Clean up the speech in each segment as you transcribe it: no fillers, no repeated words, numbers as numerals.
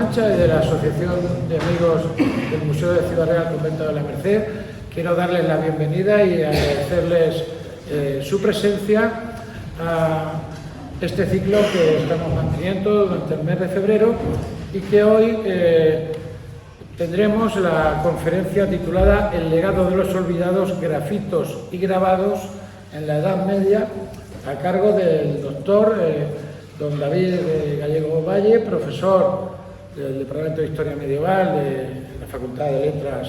Mancha y de la Asociación de Amigos del Museo de Ciudad Real Convento de la Merced, quiero darles la bienvenida y agradecerles su presencia a este ciclo que estamos manteniendo durante el mes de febrero y que hoy tendremos la conferencia titulada El legado de los olvidados, grafitos y grabados en la Edad Media, a cargo del doctor don David Gallego Valle, profesor del Departamento de Historia Medieval de la Facultad de Letras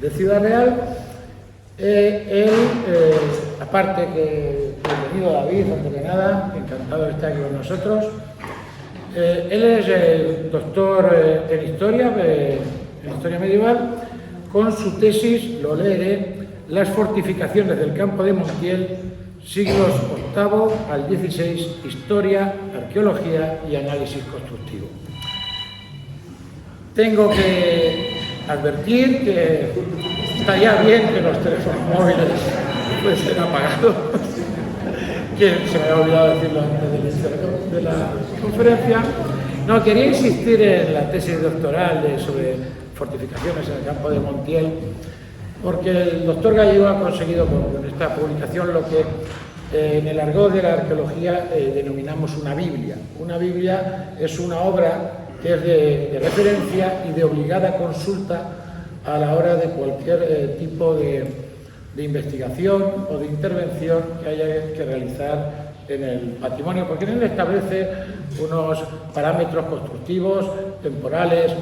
de Ciudad Real. Él, aparte que bienvenido David, antes de nada, encantado de estar aquí con nosotros. Él es doctor en Historia Medieval, con su tesis, lo leeré, Las fortificaciones del campo de Montiel, siglos VIII al XVI, Historia, Arqueología y Análisis Constructivo. Tengo que advertir que estaría bien que los teléfonos móviles fuesen apagados, que se me había olvidado decirlo antes del inicio de la conferencia. No, quería insistir en la tesis doctoral sobre fortificaciones en el campo de Montiel, porque el doctor Gallego ha conseguido con esta publicación lo que en el argot de la arqueología denominamos una Biblia. Una Biblia es una obra que es de referencia y de obligada consulta a la hora de cualquier tipo de investigación o de intervención que haya que realizar en el patrimonio, porque en él establece unos parámetros constructivos, temporales,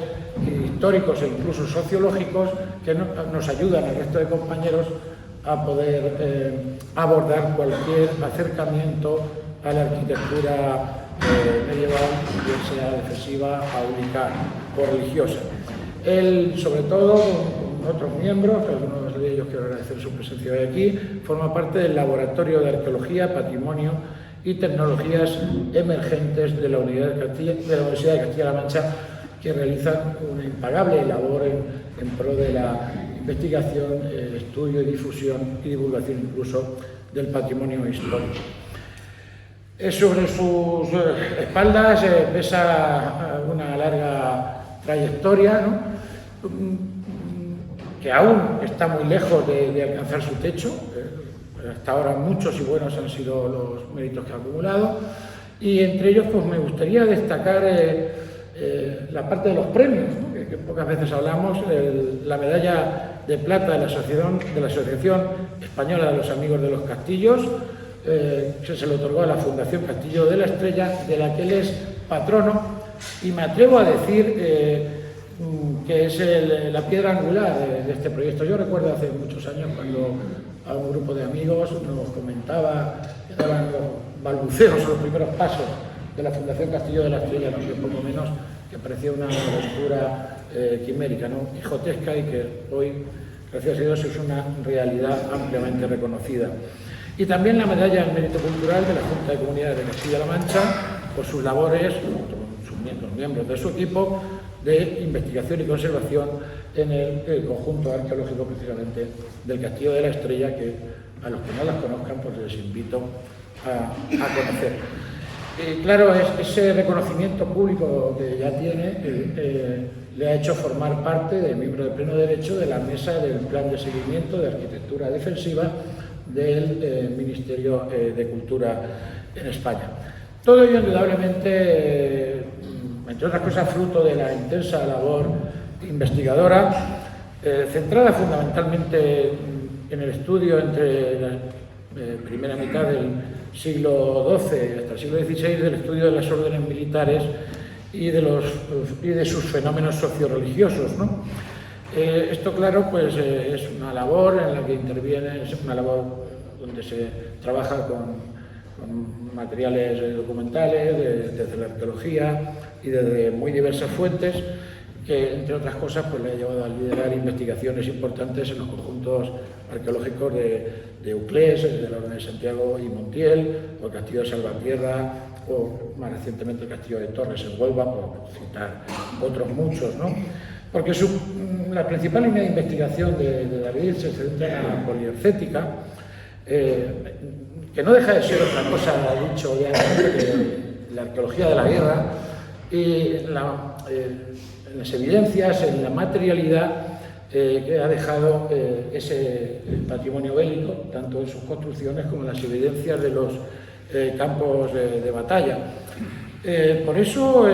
históricos e incluso sociológicos que nos ayudan al resto de compañeros a poder abordar cualquier acercamiento a la arquitectura medieval, bien sea defensiva, áulica o religiosa. Él, sobre todo, con otros miembros, que algunos de ellos quiero agradecer su presencia hoy aquí, forma parte del Laboratorio de Arqueología, Patrimonio y Tecnologías Emergentes de la Universidad de Castilla-La Mancha, que realizan una impagable labor en pro de la investigación, estudio y difusión y divulgación incluso del patrimonio histórico. Sobre sus espaldas pesa una larga trayectoria, ¿no?, que aún está muy lejos de alcanzar su techo. Hasta ahora muchos y buenos han sido los méritos que ha acumulado, y entre ellos pues me gustaría destacar la parte de los premios, ¿no?, que pocas veces hablamos, la medalla de plata de la Asociación Española de los Amigos de los Castillos, que se le otorgó a la Fundación Castillo de la Estrella, de la que él es patrono, y me atrevo a decir que es la piedra angular de este proyecto. Yo recuerdo hace muchos años cuando a un grupo de amigos nos comentaba que daban los balbuceos o los primeros pasos de la Fundación Castillo de la Estrella, no sé, poco menos, que parecía una aventura quimérica, ¿no?, quijotesca, y que hoy, gracias a Dios, es una realidad ampliamente reconocida. Y también la medalla al mérito cultural de la Junta de Comunidades de Castilla-La Mancha por sus labores, los miembros de su equipo, de investigación y conservación en el conjunto arqueológico precisamente del Castillo de la Estrella, que a los que no las conozcan pues les invito a conocer. Claro, ese reconocimiento público que ya tiene le ha hecho formar parte de miembro de pleno derecho de la mesa del Plan de Seguimiento de Arquitectura Defensiva del Ministerio de Cultura en España. Todo ello indudablemente, entre otras cosas, fruto de la intensa labor investigadora, centrada fundamentalmente en el estudio entre la primera mitad del siglo XII hasta el siglo XVI, del estudio de las órdenes militares y de sus fenómenos socioreligiosos, ¿no? Esto, claro, pues es una labor en la que interviene, es una labor donde se trabaja con materiales documentales, desde la arqueología y desde muy diversas fuentes, que, entre otras cosas, pues le ha llevado a liderar investigaciones importantes en los conjuntos arqueológicos de Euclés, de la Orden de Santiago y Montiel, o el Castillo de Salvatierra, o más recientemente el Castillo de Torres en Huelva, por citar otros muchos, ¿no? Porque la principal línea de investigación de David se centra en la poliercética, que no deja de ser otra cosa, ha dicho ya, la arqueología de la guerra, y en las evidencias, en la materialidad que ha dejado ese patrimonio bélico, tanto en sus construcciones como en las evidencias de los campos de batalla. Por eso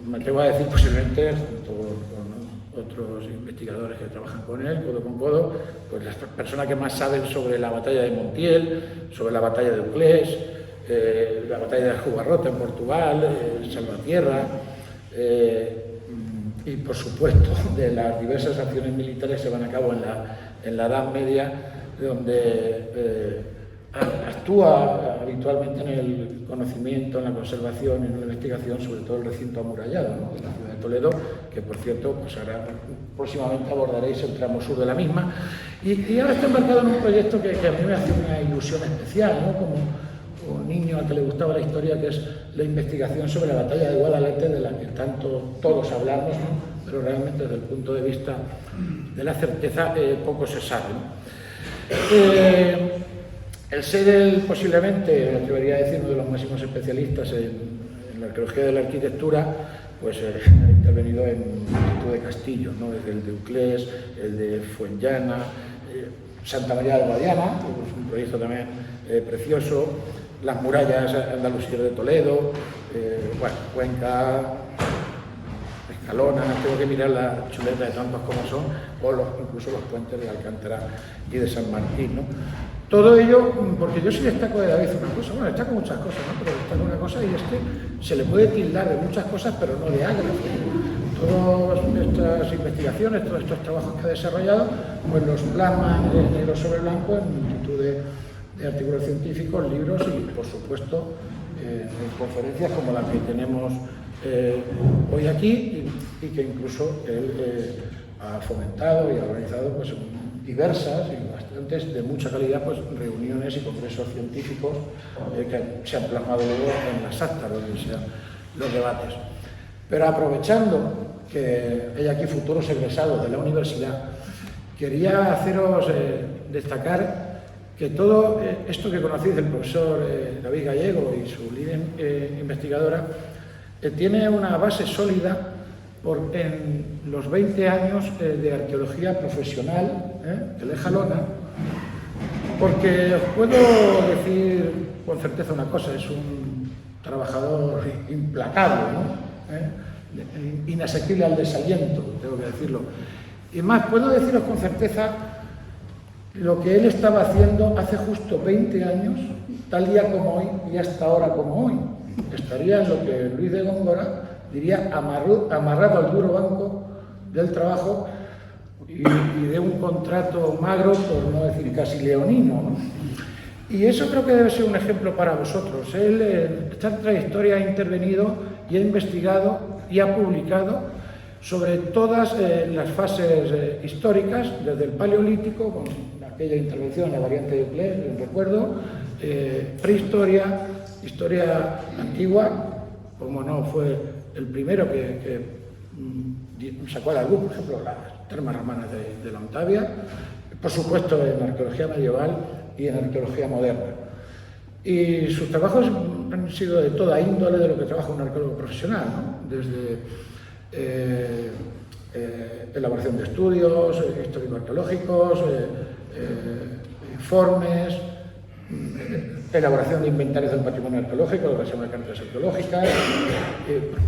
me atrevo a decir posiblemente, junto con otros investigadores que trabajan con él, codo con codo, pues las personas que más saben sobre la batalla de Montiel, sobre la batalla de Uclés, la batalla de Aljubarrota en Portugal, Salvatierra, y por supuesto de las diversas acciones militares que se van a cabo en la Edad Media, donde actúa habitualmente en el conocimiento, en la conservación y en la investigación, sobre todo el recinto amurallado, ¿no?, de la ciudad de Toledo, que por cierto, pues ahora próximamente abordaréis el tramo sur de la misma. Y ahora está embarcado en un proyecto que a mí me hace una ilusión especial, ¿no?, como un niño al que le gustaba la historia, que es la investigación sobre la batalla de Guadalete, de la que tanto todos hablamos, ¿no?, pero realmente desde el punto de vista de la certeza poco se sabe, ¿no? El ser posiblemente, me atrevería a decir, uno de los máximos especialistas en la arqueología de la arquitectura, pues ha intervenido en multitud de castillos, ¿no?, desde el de Uclés, el de Fuenllana, Santa María de Guadiana, que es un proyecto también precioso, las murallas andaluzas de Toledo, bueno, Cuenca, Escalona, tengo que mirar la chuleta de tantos como son, o incluso los puentes de Alcántara y de San Martín, ¿no? Todo ello, porque yo sí destaco de David una cosa, bueno, destaco muchas cosas, ¿no?, pero destaco una cosa, y es que se le puede tildar de muchas cosas, pero no de ágrafo. Todas estas investigaciones, todos estos trabajos que ha desarrollado, pues los plasma negro sobre blanco en multitud de artículos científicos, libros y, por supuesto, en conferencias como la que tenemos hoy aquí y que incluso él ha fomentado y ha organizado, pues, diversas y bastantes de mucha calidad, pues, reuniones y congresos científicos que se han plasmado luego en las actas donde se dan los debates. Pero aprovechando que hay aquí futuros egresados de la universidad, quería haceros destacar que todo esto que conocéis del profesor David Gallego y su línea investigadora tiene una base sólida en los 20 años de arqueología profesional que le jalona, porque os puedo decir con certeza una cosa: es un trabajador implacable, ¿no?, inasequible al desaliento, tengo que decirlo. Y más, puedo deciros con certeza lo que él estaba haciendo hace justo 20 años, tal día como hoy y hasta ahora como hoy. Estaría en lo que Luis de Góngora diría amarrado al duro banco del trabajo y de un contrato magro, por no decir casi leonino, ¿no? Y eso creo que debe ser un ejemplo para vosotros. Él en esta trayectoria ha intervenido y ha investigado y ha publicado sobre todas las fases históricas, desde el Paleolítico, con aquella intervención en la variante de Uclés, recuerdo, prehistoria, historia antigua, como no fue el primero que sacó a la luz, por ejemplo, las termas romanas de la Ontavia, por supuesto en arqueología medieval y en arqueología moderna. Y sus trabajos han sido de toda índole de lo que trabaja un arqueólogo profesional, ¿no?, desde elaboración de estudios histórico-arqueológicos, informes, elaboración de inventarios del patrimonio arqueológico, lo que se llama cartas arqueológicas,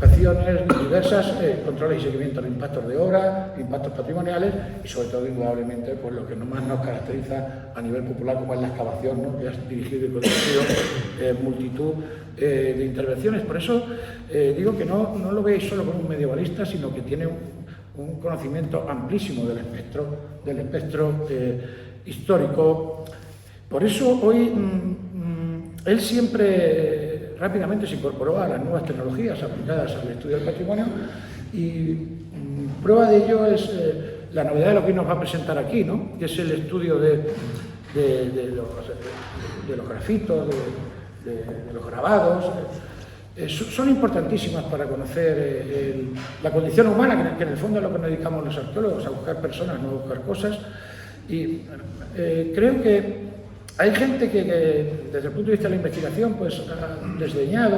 prospecciones diversas, controles y seguimiento de impactos de obra, impactos patrimoniales y, sobre todo, indudablemente, pues lo que más nos caracteriza a nivel popular, como es la excavación, ¿no?, que has dirigido y conducido multitud de intervenciones. Por eso digo que no lo veis solo como un medievalista, sino que tiene un conocimiento amplísimo del espectro histórico. Por eso hoy él siempre rápidamente se incorporó a las nuevas tecnologías aplicadas al estudio del patrimonio y prueba de ello es la novedad de lo que nos va a presentar aquí, ¿no?, que es el estudio de los grafitos, de los grabados. Son importantísimas para conocer la condición humana, que en el fondo es lo que nos dedicamos los arqueólogos, a buscar personas, no a buscar cosas. Y creo que hay gente que desde el punto de vista de la investigación, pues ha desdeñado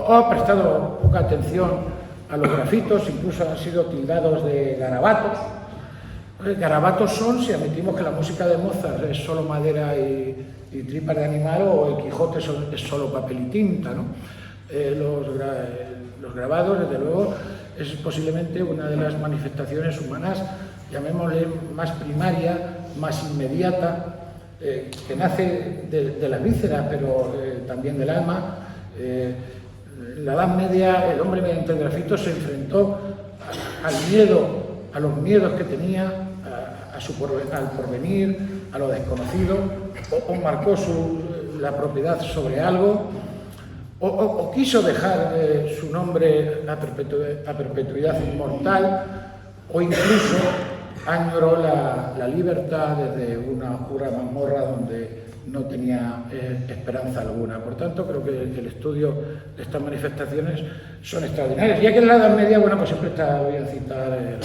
ha prestado poca atención a los grafitos, incluso han sido tildados de garabatos. Garabatos son si admitimos que la música de Mozart es solo madera y tripas de animal, o el Quijote es solo papel y tinta, ¿no? Los grabados, desde luego, es posiblemente una de las manifestaciones humanas, llamémosle más primaria, más inmediata, que nace de las vísceras, pero también del alma. En la Edad Media, el hombre mediante el grafito se enfrentó al miedo, a los miedos que tenía, al porvenir, a lo desconocido, o marcó la propiedad sobre algo, o quiso dejar su nombre a perpetuidad inmortal, o incluso añoró la libertad desde una oscura mazmorra donde no tenía esperanza alguna. Por tanto, creo que el estudio de estas manifestaciones son extraordinarias. Ya que en la Edad Media, bueno, pues siempre voy a citar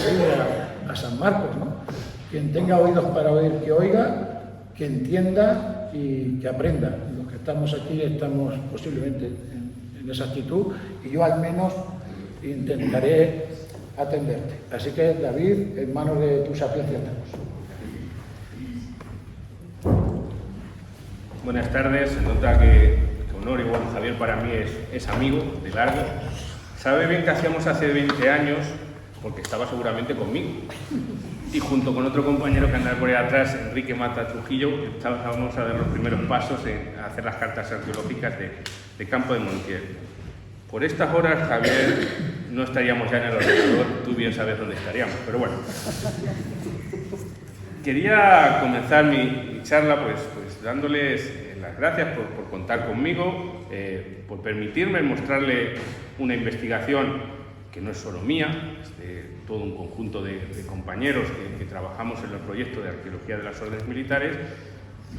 a San Marcos, ¿no? Quien tenga oídos para oír, que oiga, que entienda y que aprenda. Los que estamos aquí estamos posiblemente en esa actitud, y yo al menos intentaré atenderte. Así que, David, en manos de tu sapiencia estamos. Buenas tardes. Se nota que Honor, igual Javier, para mí es amigo de largo. Sabe bien que hacíamos hace 20 años, porque estaba seguramente conmigo. Y junto con otro compañero que andaba por ahí atrás, Enrique Mata Trujillo, estábamos a dar los primeros pasos en hacer las cartas arqueológicas de Campo de Montiel. Por estas horas, Javier, no estaríamos ya en el ordenador, tú bien sabes dónde estaríamos, pero bueno. Quería comenzar mi charla pues dándoles las gracias por contar conmigo, por permitirme mostrarle una investigación que no es solo mía, es de todo un conjunto de compañeros que trabajamos en el proyecto de arqueología de las órdenes militares,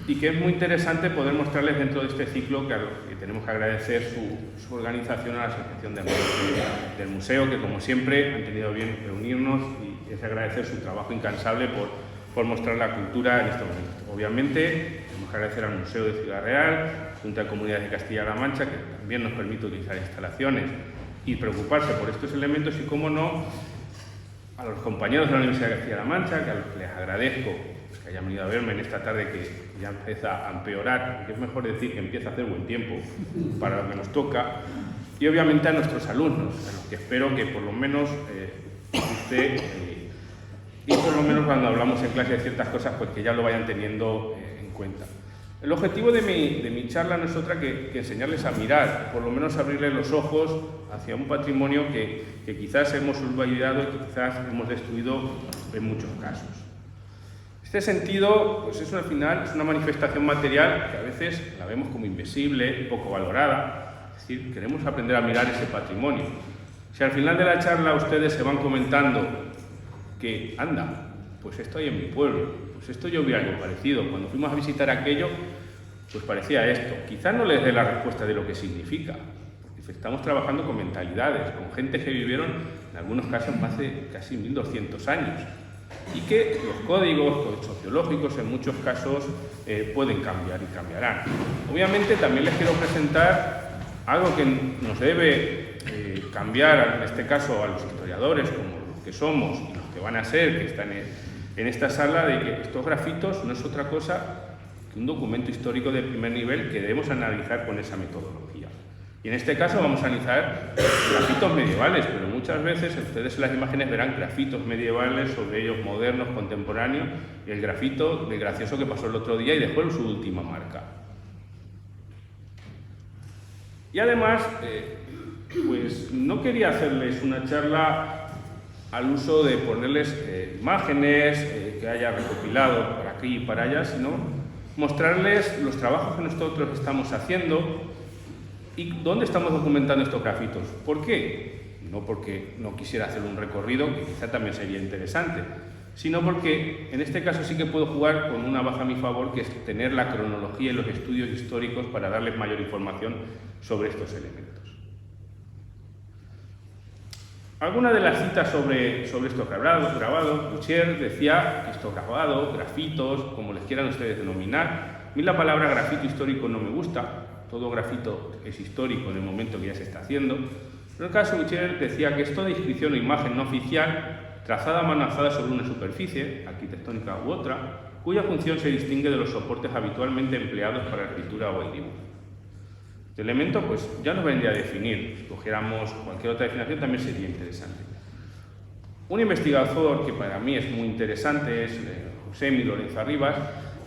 y que es muy interesante poder mostrarles dentro de este ciclo que tenemos que agradecer su organización a la Asociación de Amigos del Museo, que como siempre han tenido bien reunirnos, y es agradecer su trabajo incansable por mostrar la cultura en este momento. Obviamente tenemos que agradecer al Museo de Ciudad Real, Junta de Comunidades de Castilla-La Mancha, que también nos permite utilizar instalaciones y preocuparse por estos elementos, y cómo no, a los compañeros de la Universidad de Castilla-La Mancha, que a los que les agradezco que hayan venido a verme en esta tarde que ya empieza a empeorar, que es mejor decir que empieza a hacer buen tiempo para lo que nos toca, y obviamente a nuestros alumnos, a los que espero que por lo menos usted, y por lo menos cuando hablamos en clase de ciertas cosas, pues que ya lo vayan teniendo en cuenta. El objetivo de mi charla no es otra que enseñarles a mirar, por lo menos abrirles los ojos hacia un patrimonio que quizás hemos olvidado y que quizás hemos destruido en muchos casos. Este sentido, pues al final es una manifestación material que a veces la vemos como invisible, poco valorada. Es decir, queremos aprender a mirar ese patrimonio. Si al final de la charla ustedes se van comentando que, anda, pues esto hay en mi pueblo, pues esto yo vi algo parecido, cuando fuimos a visitar aquello, pues parecía esto. Quizás no les dé la respuesta de lo que significa, porque estamos trabajando con mentalidades, con gente que vivieron, en algunos casos, más de casi 1200 años. Y que los códigos sociológicos en muchos casos pueden cambiar y cambiarán. Obviamente también les quiero presentar algo que nos debe cambiar, en este caso a los historiadores, como los que somos y los que van a ser, que están en esta sala, de que estos grafitos no es otra cosa que un documento histórico de primer nivel que debemos analizar con esa metodología. Y en este caso vamos a analizar grafitos medievales, pero muchas veces ustedes en las imágenes verán grafitos medievales, sobre ellos modernos, contemporáneos, y el grafito de gracioso que pasó el otro día y dejó su última marca. Y además, pues no quería hacerles una charla al uso de ponerles imágenes que haya recopilado por aquí y para allá, sino mostrarles los trabajos que nosotros estamos haciendo y dónde estamos documentando estos grafitos. ¿Por qué? No porque no quisiera hacer un recorrido, que quizá también sería interesante, sino porque en este caso sí que puedo jugar con una baza a mi favor, que es tener la cronología y los estudios históricos para darles mayor información sobre estos elementos. Algunas de las citas sobre estos grabados, Boucher decía que estos grabados, grafitos, como les quieran ustedes denominar, a mí la palabra grafito histórico no me gusta, todo grafito es histórico en el momento que ya se está haciendo. En el caso, Michel decía que es toda inscripción o imagen no oficial trazada a mano alzada sobre una superficie, arquitectónica u otra, cuya función se distingue de los soportes habitualmente empleados para la escritura o el dibujo. Este elemento pues ya nos vendría a definir. Si cogiéramos cualquier otra definición también sería interesante. Un investigador que para mí es muy interesante es Josemi Lorenzo Arribas,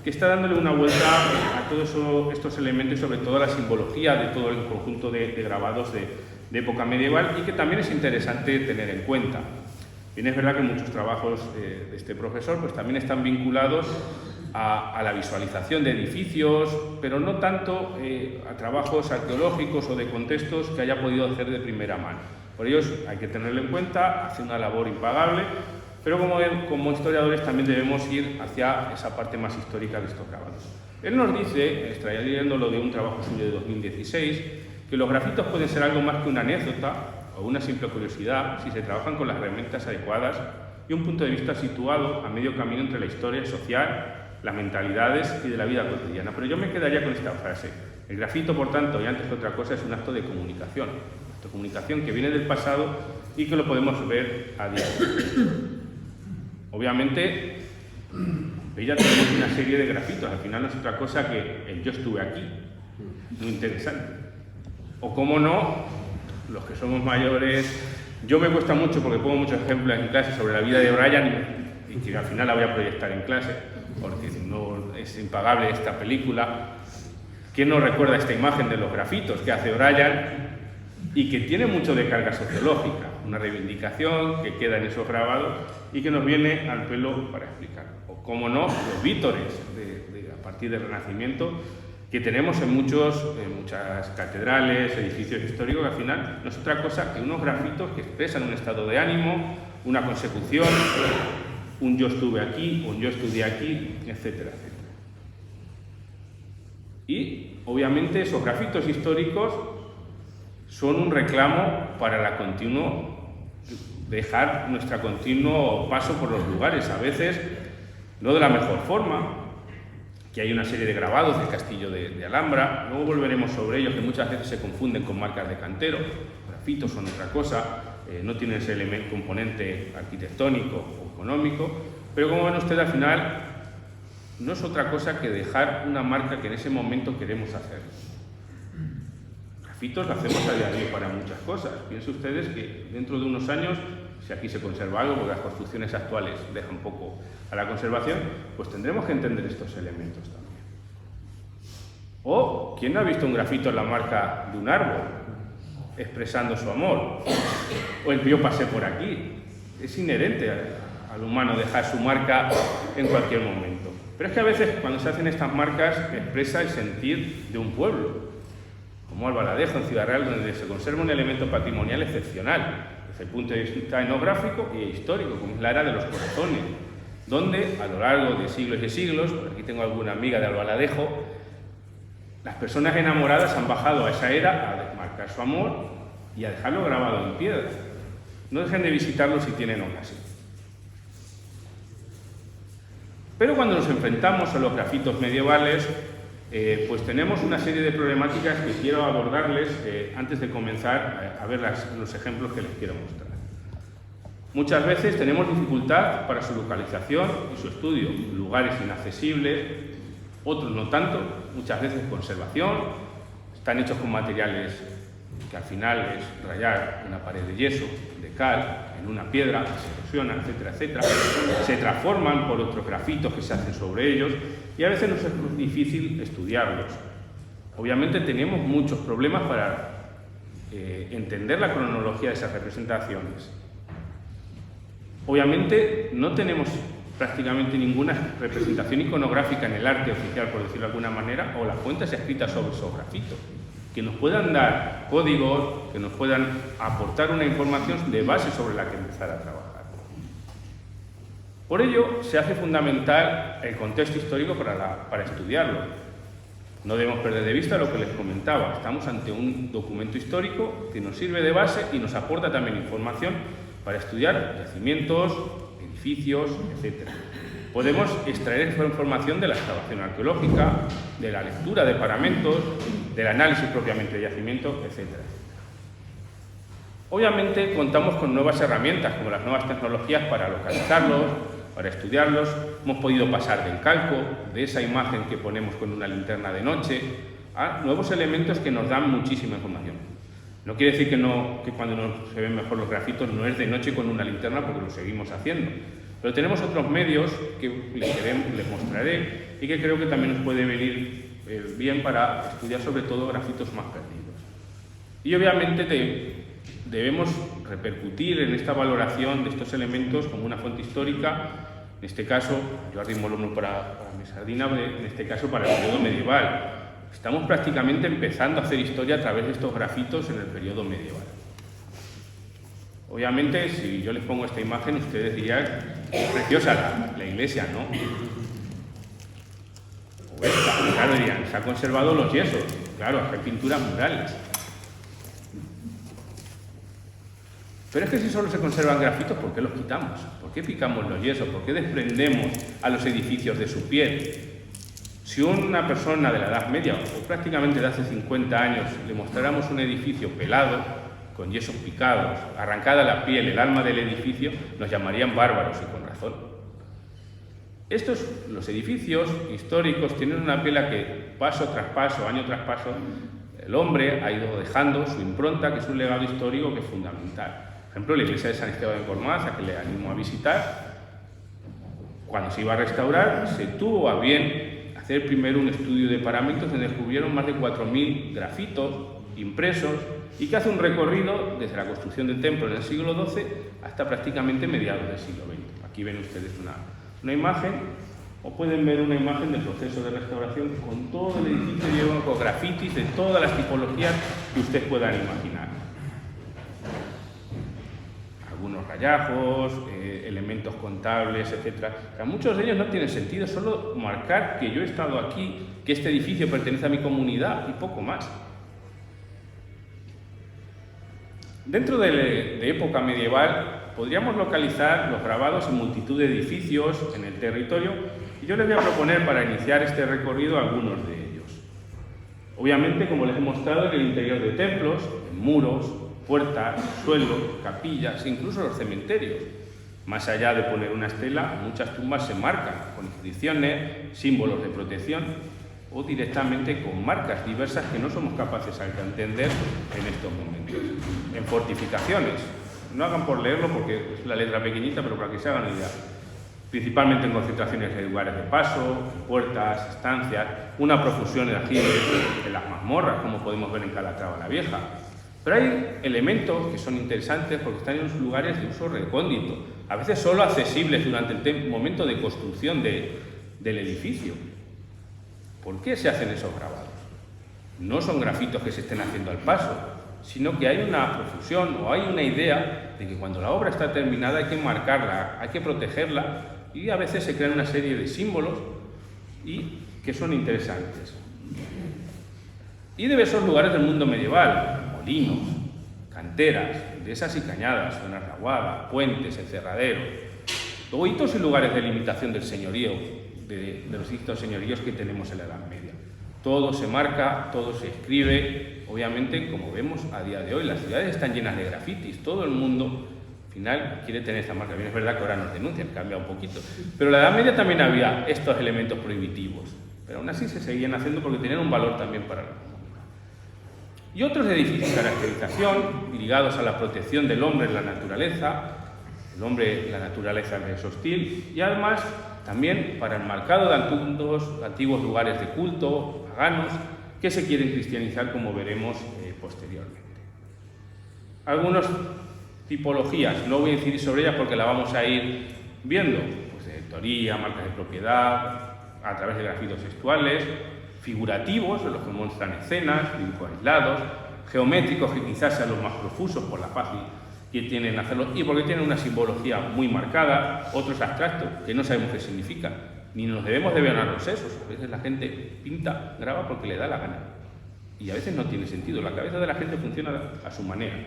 que está dándole una vuelta a todos estos elementos, sobre todo a la simbología de todo el conjunto de grabados de época medieval, y que también es interesante tener en cuenta. Bien, es verdad que muchos trabajos de este profesor pues también están vinculados a la visualización de edificios, pero no tanto a trabajos arqueológicos o de contextos que haya podido hacer de primera mano. Por ello hay que tenerlo en cuenta, hace una labor impagable, pero como historiadores también debemos ir hacia esa parte más histórica de estos grabados. Él nos dice, extrayéndolo de un trabajo suyo de 2016, que los grafitos pueden ser algo más que una anécdota o una simple curiosidad si se trabajan con las herramientas adecuadas y un punto de vista situado a medio camino entre la historia social, las mentalidades y de la vida cotidiana. Pero yo me quedaría con esta frase. El grafito, por tanto, y antes que otra cosa, es un acto de comunicación. Un acto de comunicación que viene del pasado y que lo podemos ver a diario. Obviamente, ya tenemos una serie de grafitos. Al final no es otra cosa que el yo estuve aquí. Muy interesante. O, cómo no, los que somos mayores, yo me cuesta mucho porque pongo muchos ejemplos en clase sobre la vida de Brian y que al final la voy a proyectar en clase, porque no es impagable esta película. ¿Quién no recuerda esta imagen de los grafitos que hace Brian y que tiene mucho de carga sociológica? Una reivindicación que queda en esos grabados y que nos viene al pelo para explicar. O, cómo no, los vítores a partir del Renacimiento que tenemos en muchas catedrales, edificios históricos, que al final no es otra cosa que unos grafitos que expresan un estado de ánimo, una consecución, un yo estuve aquí, un yo estudié aquí, etcétera, etcétera. Y, obviamente, esos grafitos históricos son un reclamo para dejar nuestro continuo paso por los lugares, a veces no de la mejor forma, que hay una serie de grabados del castillo de Alhambra, luego volveremos sobre ellos, que muchas veces se confunden con marcas de cantero. Los grafitos son otra cosa, no tienen ese componente arquitectónico o económico, pero como ven ustedes, al final no es otra cosa que dejar una marca que en ese momento queremos hacer. Grafitos lo hacemos a diario para muchas cosas. Piensen ustedes que dentro de unos años, si aquí se conserva algo, porque las construcciones actuales dejan poco a la conservación, pues tendremos que entender estos elementos también. O, ¿quién no ha visto un grafito en la marca de un árbol expresando su amor? O el yo pasé por aquí. Es inherente al humano dejar su marca en cualquier momento. Pero es que a veces cuando se hacen estas marcas expresa el sentir de un pueblo, como Albaladejo en Ciudad Real, donde se conserva un elemento patrimonial excepcional desde el punto de vista etnográfico y histórico, como es la era de los corazones, donde a lo largo de siglos, por aquí tengo alguna amiga de Albaladejo, las personas enamoradas han bajado a esa era a desmarcar su amor y a dejarlo grabado en piedra. No dejen de visitarlo si tienen ocasión. Pero cuando nos enfrentamos a los grafitos medievales, pues tenemos una serie de problemáticas que quiero abordarles antes de comenzar a ver los ejemplos que les quiero mostrar. Muchas veces tenemos dificultad para su localización y su estudio, lugares inaccesibles, otros no tanto, muchas veces conservación, están hechos con materiales que al final es rayar una pared de yeso, de cal, en una piedra, se erosionan, etcétera, etcétera, se transforman por otros grafitos que se hacen sobre ellos y a veces nos es difícil estudiarlos. Obviamente tenemos muchos problemas para entender la cronología de esas representaciones. Obviamente no tenemos prácticamente ninguna representación iconográfica en el arte oficial, por decirlo de alguna manera, o las fuentes escritas sobre esos grafitos, que nos puedan dar códigos, que nos puedan aportar una información de base sobre la que empezar a trabajar. Por ello, se hace fundamental el contexto histórico para estudiarlo. No debemos perder de vista lo que les comentaba. Estamos ante un documento histórico que nos sirve de base y nos aporta también información para estudiar yacimientos, edificios, etc. Podemos extraer esa información de la excavación arqueológica, de la lectura de paramentos, del análisis propiamente de yacimientos, etc. Obviamente contamos con nuevas herramientas, como las nuevas tecnologías para localizarlos, para estudiarlos. Hemos podido pasar del calco, de esa imagen que ponemos con una linterna de noche, a nuevos elementos que nos dan muchísima información. No quiere decir que cuando se ven mejor los grafitos no es de noche con una linterna, porque lo seguimos haciendo. Pero tenemos otros medios que les mostraré y que creo que también nos puede venir bien para estudiar sobre todo grafitos más perdidos. Y obviamente debemos repercutir en esta valoración de estos elementos como una fuente histórica, en este caso, yo arrimo el hombro para mi sardina, en este caso para el periodo medieval. Estamos prácticamente empezando a hacer historia a través de estos grafitos en el periodo medieval. Obviamente, si yo les pongo esta imagen, ustedes dirían, es preciosa la iglesia, ¿no? O esta, claro, dirían, se han conservado los yesos, claro, hay pinturas murales. Pero es que si solo se conservan grafitos, ¿por qué los quitamos? ¿Por qué picamos los yesos? ¿Por qué desprendemos a los edificios de su piel? Si una persona de la Edad Media, o prácticamente de hace 50 años, le mostráramos un edificio pelado, con yesos picados, arrancada la piel, el alma del edificio, nos llamarían bárbaros, y con razón. Los edificios históricos tienen una piel que paso tras paso, año tras paso, el hombre ha ido dejando su impronta, que es un legado histórico que es fundamental. Por ejemplo, la iglesia de San Esteban de Gormaz, a que le animo a visitar, cuando se iba a restaurar, se tuvo a bien hacer primero un estudio de paramentos donde descubrieron más de 4.000 grafitos impresos y que hace un recorrido desde la construcción del templo en el siglo XII hasta prácticamente mediados del siglo XX. Aquí ven ustedes una imagen, o pueden ver una imagen del proceso de restauración con todo el edificio lleno con grafitis de todas las tipologías que ustedes puedan imaginar. Algunos rayajos, elementos contables, etc. Muchos de ellos no tienen sentido, solo marcar que yo he estado aquí, que este edificio pertenece a mi comunidad y poco más. Dentro de época medieval podríamos localizar los grabados en multitud de edificios en el territorio y yo les voy a proponer para iniciar este recorrido algunos de ellos. Obviamente, como les he mostrado, en el interior de templos, en muros, puertas, suelos, capillas, incluso los cementerios. Más allá de poner una estela, muchas tumbas se marcan con inscripciones, símbolos de protección o directamente con marcas diversas que no somos capaces de entender en estos momentos. En fortificaciones, no hagan por leerlo porque es la letra pequeñita, pero para que se hagan una idea. Principalmente en concentraciones de lugares de paso, puertas, estancias, una profusión de aljibes en las mazmorras, como podemos ver en Calatrava la Vieja. Pero hay elementos que son interesantes porque están en lugares de uso recóndito, a veces solo accesibles durante el momento de construcción del edificio. ¿Por qué se hacen esos grabados? No son grafitos que se estén haciendo al paso, sino que hay una profusión o hay una idea de que cuando la obra está terminada hay que marcarla, hay que protegerla y a veces se crean una serie de símbolos y que son interesantes. Y de esos lugares del mundo medieval, molinos, canteras, dehesas y cañadas, zonas de aguada, puentes, encerraderos, luego hitos y lugares de limitación del señorío, de los distintos señoríos que tenemos en la Edad Media. Todo se marca, todo se escribe. Obviamente, como vemos a día de hoy, las ciudades están llenas de grafitis, todo el mundo al final quiere tener esta marca. Bien, es verdad que ahora nos denuncian, cambia un poquito, pero en la Edad Media también había estos elementos prohibitivos, pero aún así se seguían haciendo porque tenían un valor también para la comunidad. Y otros edificios de caracterización ligados a la protección del hombre en la naturaleza. El hombre, la naturaleza es hostil, y además también para el marcado de antiguos lugares de culto, paganos, que se quieren cristianizar, como veremos posteriormente. Algunas tipologías, no voy a incidir sobre ellas porque la vamos a ir viendo, pues de autoría, marcas de propiedad, a través de grafitos textuales, figurativos, de los que muestran escenas, dibujos aislados, geométricos, que quizás sean los más profusos por la fácil que tienen hacerlo y porque tienen una simbología muy marcada, otros abstractos que no sabemos qué significan, ni nos debemos de ver a los sesos. A veces la gente pinta, graba porque le da la gana y a veces no tiene sentido, la cabeza de la gente funciona a su manera.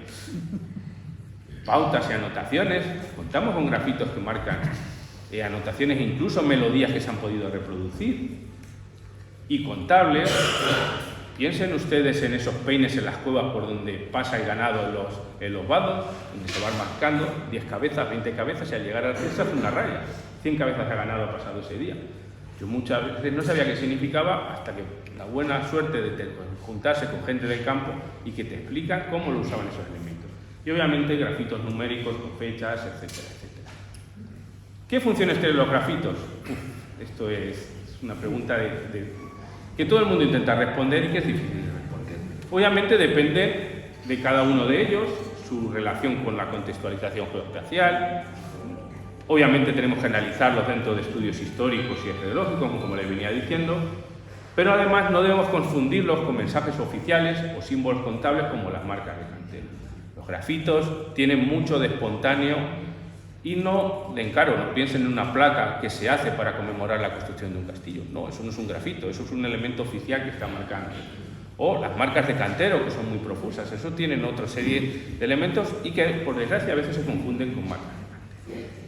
Pautas y anotaciones, contamos con grafitos que marcan anotaciones e incluso melodías que se han podido reproducir. Y contables, piensen ustedes en esos peines en las cuevas por donde pasa el ganado en los vados, donde se van marcando 10 cabezas, 20 cabezas, y al llegar al cielo se hace una raya. 100 cabezas de ganado ha pasado ese día. Yo muchas veces no sabía qué significaba hasta que la buena suerte de juntarse con gente del campo y que te explican cómo lo usaban esos elementos. Y obviamente grafitos numéricos con fechas, etcétera, etcétera. ¿Qué funciones tienen los grafitos? Esto es una pregunta que todo el mundo intenta responder y que es difícil de responder. Obviamente depende de cada uno de ellos, su relación con la contextualización geoespacial. Obviamente tenemos que analizarlos dentro de estudios históricos y arqueológicos, como les venía diciendo, pero además no debemos confundirlos con mensajes oficiales o símbolos contables como las marcas de cantero. Los grafitos tienen mucho de espontáneo y no piensen en una placa que se hace para conmemorar la construcción de un castillo. No, eso no es un grafito, eso es un elemento oficial que está marcando. O las marcas de cantero, que son muy profusas, eso tienen otra serie de elementos y que, por desgracia, a veces se confunden con marcas de cantero.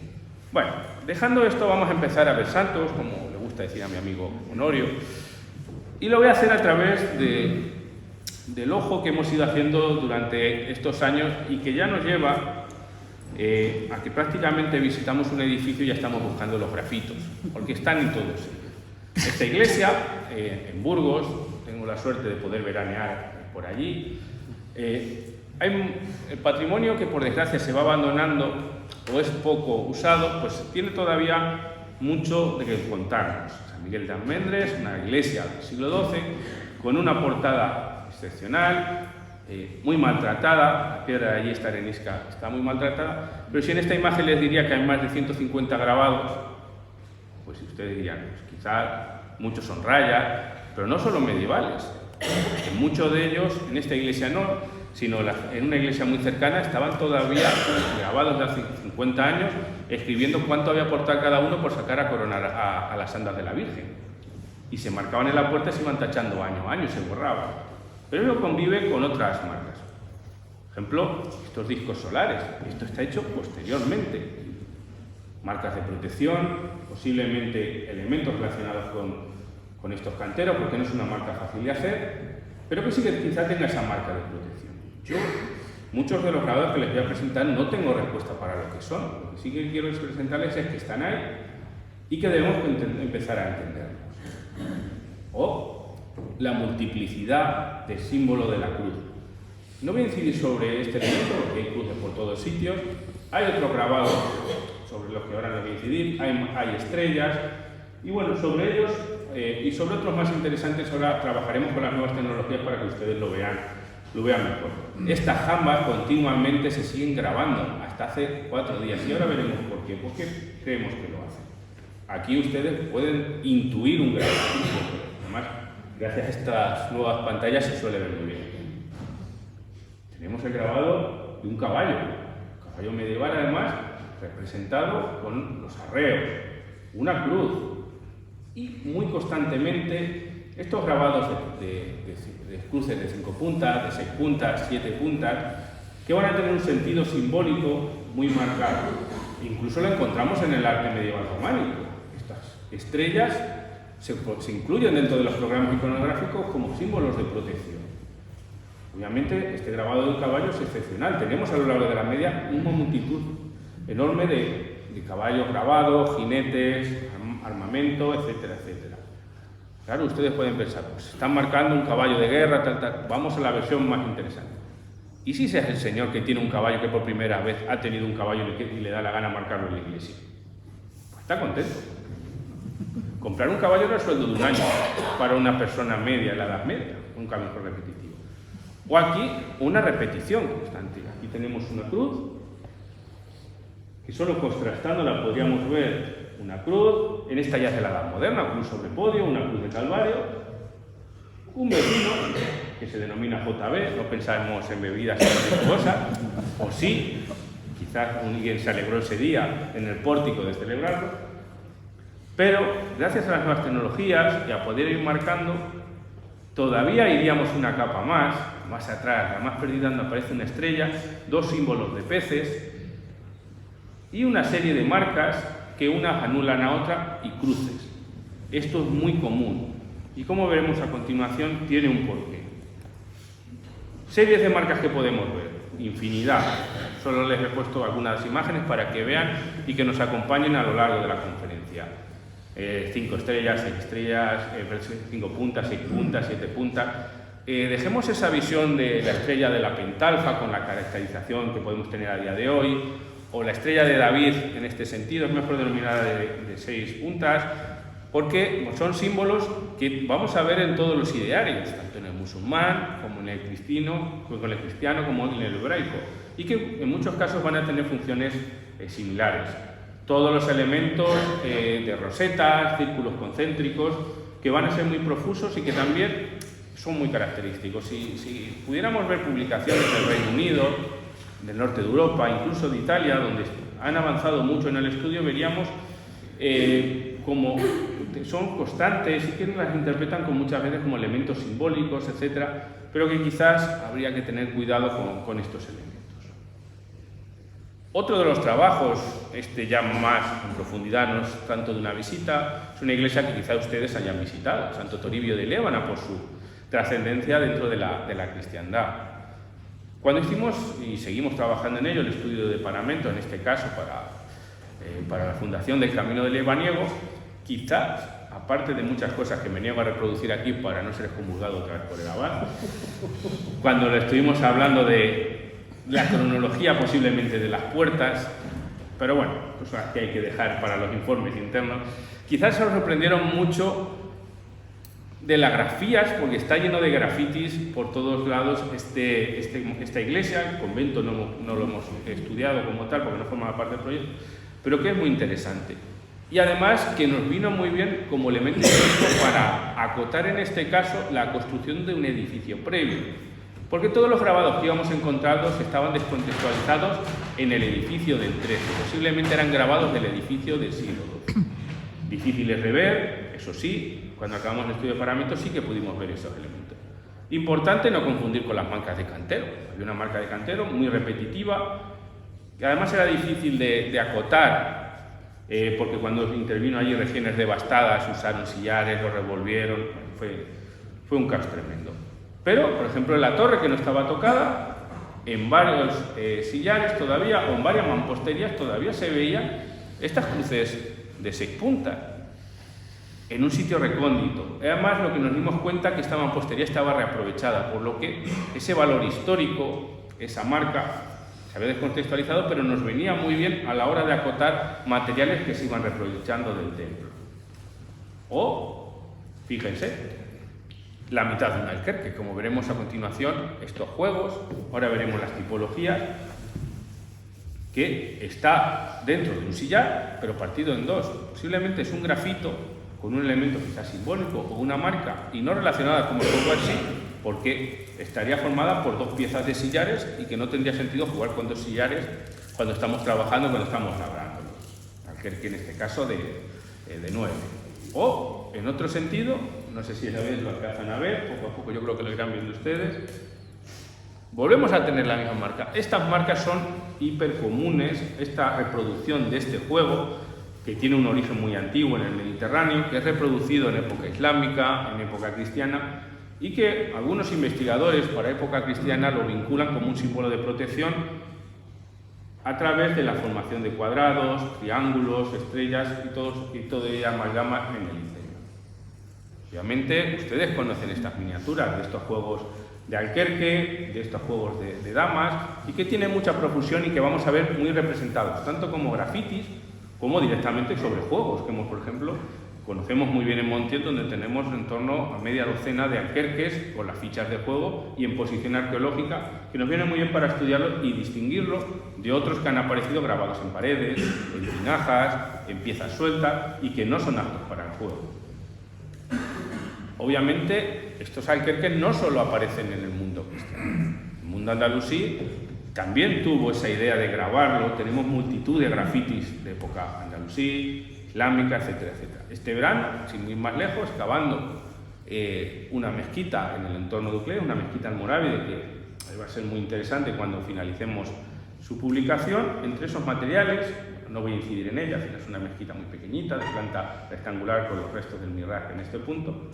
Bueno, dejando esto, vamos a empezar a ver santos, como le gusta decir a mi amigo Honorio, y lo voy a hacer a través del ojo que hemos ido haciendo durante estos años y que ya nos lleva a que prácticamente visitamos un edificio y ya estamos buscando los grafitos, porque están en todos. Esta iglesia, en Burgos, tengo la suerte de poder veranear por allí, hay el patrimonio que por desgracia se va abandonando o es poco usado, pues tiene todavía mucho de que contarnos. San Miguel de Almendres, una iglesia del siglo XII, con una portada excepcional, muy maltratada, la piedra de allí, esta arenisca, está muy maltratada, pero si en esta imagen les diría que hay más de 150 grabados, pues ustedes dirían, pues quizá muchos son rayas, pero no solo medievales, en muchos de ellos, en esta iglesia no, sino en una iglesia muy cercana, estaban todavía grabados de hace 50 años, escribiendo cuánto había aportado cada uno por sacar a coronar a las andas de la Virgen. Y se marcaban en la puerta y se iban tachando año a año, se borraban. Pero eso convive con otras marcas. Por ejemplo, estos discos solares. Esto está hecho posteriormente. Marcas de protección, posiblemente elementos relacionados con estos canteros, porque no es una marca fácil de hacer, pero que sí que quizá tenga esa marca de protección. Yo, muchos de los grabados que les voy a presentar no tengo respuesta para lo que son. Lo que sí que quiero presentarles es que están ahí y que debemos empezar a entenderlos. O la multiplicidad del símbolo de la cruz. No voy a incidir sobre este elemento porque hay cruces por todos sitios. Hay otros grabados sobre los que ahora no voy a incidir. Hay estrellas. Y bueno, sobre ellos y sobre otros más interesantes ahora trabajaremos con las nuevas tecnologías para que ustedes lo vean mejor. Estas jambas continuamente se siguen grabando hasta hace 4 días y ahora veremos por qué. ¿Por qué creemos que lo hacen? Aquí ustedes pueden intuir un grabado. Además, gracias a estas nuevas pantallas se suele ver muy bien. Tenemos el grabado de un caballo medieval además, representado con los arreos, una cruz y muy constantemente estos grabados de cruces de 5 puntas, de 6 puntas, 7 puntas, que van a tener un sentido simbólico muy marcado. Incluso lo encontramos en el arte medieval románico. Estas estrellas se incluyen dentro de los programas iconográficos como símbolos de protección. Obviamente, este grabado de un caballo es excepcional. Tenemos a lo largo de la media una multitud enorme de caballos grabados, jinetes, armamento, etcétera, etcétera. Claro, ustedes pueden pensar, pues están marcando un caballo de guerra, tal, tal. Vamos a la versión más interesante. ¿Y si ese es el señor que tiene un caballo que por primera vez ha tenido un caballo y le da la gana marcarlo en la iglesia? Pues está contento. Comprar un caballo era el sueldo de un año para una persona media en la Edad Media, un caballo repetitivo. O aquí, una repetición constante. Aquí tenemos una cruz, que solo contrastándola podríamos ver una cruz, en esta ya es de la Edad Moderna, una cruz sobre podio, una cruz de Calvario, un vecino, que se denomina JB, no pensamos en bebidas espirituosas, o sí, quizás alguien se alegró ese día en el pórtico de celebrarlo, pero gracias a las nuevas tecnologías y a poder ir marcando, todavía iríamos una capa más atrás, la más perdida donde aparece una estrella, 2 símbolos de peces y una serie de marcas que unas anulan a otra y cruces. Esto es muy común y, como veremos a continuación, tiene un porqué. Series de marcas que podemos ver, infinidad. Solo les he puesto algunas imágenes para que vean y que nos acompañen a lo largo de la conferencia. 5 estrellas, 6 estrellas, 5 puntas, 6 puntas, 7 puntas. Dejemos esa visión de la estrella de la pentalfa con la caracterización que podemos tener a día de hoy, o la estrella de David en este sentido, es mejor denominada de 6 puntas, porque son símbolos que vamos a ver en todos los idearios, tanto en el musulmán como en el cristiano, como en el hebraico, y que en muchos casos van a tener funciones similares. Todos los elementos de rosetas, círculos concéntricos, que van a ser muy profusos y que también son muy característicos. Si pudiéramos ver publicaciones del Reino Unido, del norte de Europa, incluso de Italia, donde han avanzado mucho en el estudio, veríamos como son constantes y que las interpretan muchas veces como elementos simbólicos, etcétera, pero que quizás habría que tener cuidado con estos elementos. Otro de los trabajos, ya más en profundidad, no es tanto de una visita, es una iglesia que quizá ustedes hayan visitado, Santo Toribio de Lébana, por su trascendencia dentro de la cristiandad. Cuando hicimos, y seguimos trabajando en ello, el estudio de paramento, en este caso para la fundación del Camino del Lebaniego, quizás, aparte de muchas cosas que me niego a reproducir aquí para no ser excomulgado otra vez por el abad, cuando le estuvimos hablando de la cronología posiblemente de las puertas, pero bueno, cosas que hay que dejar para los informes internos, quizás se sorprendieron mucho de las grafías, porque está lleno de grafitis por todos lados esta iglesia. El convento no lo hemos estudiado como tal porque no formaba parte del proyecto, pero que es muy interesante. Y además que nos vino muy bien como elemento para acotar en este caso la construcción de un edificio previo, porque todos los grabados que íbamos encontrando estaban descontextualizados en el edificio del 13, posiblemente eran grabados del edificio del siglo XII. Difíciles de ver, eso sí, cuando acabamos el estudio de parámetros sí que pudimos ver esos elementos. Importante no confundir con las marcas de cantero. Había una marca de cantero muy repetitiva, que además era difícil de acotar, porque cuando intervino allí regiones devastadas, usaron sillares, lo revolvieron, fue un caos tremendo. Pero, por ejemplo, en la torre, que no estaba tocada, en varios sillares todavía, o en varias mamposterías todavía se veían estas cruces de 6 puntas, en un sitio recóndito. Además, lo que nos dimos cuenta que esta mampostería estaba reaprovechada, por lo que ese valor histórico, esa marca, se había descontextualizado, pero nos venía muy bien a la hora de acotar materiales que se iban reaprovechando del templo. O, fíjense, la mitad de un alquerque, como veremos a continuación, estos juegos, ahora veremos las tipologías, que está dentro de un sillar, pero partido en dos. Posiblemente es un grafito con un elemento quizás simbólico o una marca, y no relacionada como el juego así, porque estaría formada por 2 piezas de sillares y que no tendría sentido jugar con 2 sillares cuando estamos trabajando, cuando estamos labrando. Alquerque en este caso de 9. O, en otro sentido, no sé si lo alcanzan a ver, poco a poco yo creo que lo irán viendo ustedes, volvemos a tener la misma marca. Estas marcas son hipercomunes, esta reproducción de este juego, que tiene un origen muy antiguo en el Mediterráneo, que es reproducido en época islámica, en época cristiana, y que algunos investigadores para época cristiana lo vinculan como un símbolo de protección a través de la formación de cuadrados, triángulos, estrellas y todo ello amalgama en el interior. Obviamente ustedes conocen estas miniaturas de estos juegos de alquerque, de estos juegos de damas, y que tienen mucha profusión y que vamos a ver muy representados, tanto como grafitis como directamente sobre juegos, como por ejemplo conocemos muy bien en Montiel, donde tenemos en torno a media docena de alquerques con las fichas de juego y en posición arqueológica, que nos viene muy bien para estudiarlo y distinguirlo de otros que han aparecido grabados en paredes, en tinajas, en piezas sueltas y que no son aptos para el juego. Obviamente, estos alquerques no solo aparecen en el mundo cristiano. El mundo andalusí también tuvo esa idea de grabarlo. Tenemos multitud de grafitis de época andalusí, islámica, etcétera, etcétera. Este verano, sin ir más lejos, excavando una mezquita en el entorno de Uclea, una mezquita almorávide, que va a ser muy interesante cuando finalicemos su publicación. Entre esos materiales, no voy a incidir en ella, es una mezquita muy pequeñita, de planta rectangular con los restos del mihrab en este punto.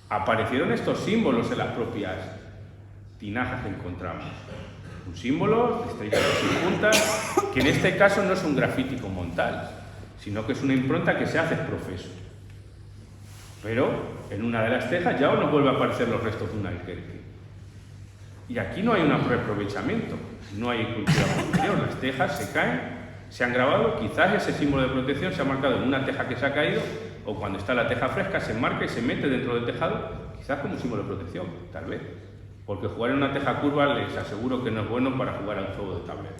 Aparecieron estos símbolos en las propias tinajas que encontramos. Un símbolo de estrellas y puntas, que en este caso no es un grafiti como tal, sino que es una impronta que se hace profeso. Pero en una de las tejas ya nos vuelve a aparecer los restos de un alquerque. Y aquí no hay un reaprovechamiento, no hay cultura posterior, las tejas se caen, se han grabado, quizás ese símbolo de protección se ha marcado en una teja que se ha caído, o cuando está la teja fresca se marca y se mete dentro del tejado, quizás como un símbolo de protección, tal vez. Porque jugar en una teja curva les aseguro que no es bueno para jugar a un juego de tablero.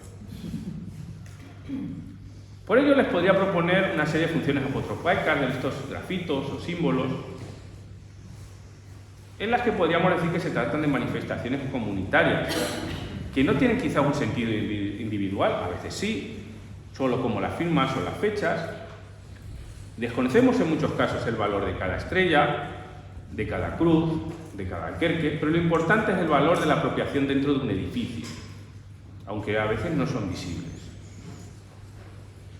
Por ello les podría proponer una serie de funciones apotropaicas de estos grafitos o símbolos, en las que podríamos decir que se tratan de manifestaciones comunitarias, que no tienen quizá un sentido individual, a veces sí, solo como las firmas o las fechas. Desconocemos en muchos casos el valor de cada estrella, de cada cruz, de cada alquerque, pero lo importante es el valor de la apropiación dentro de un edificio, aunque a veces no son visibles.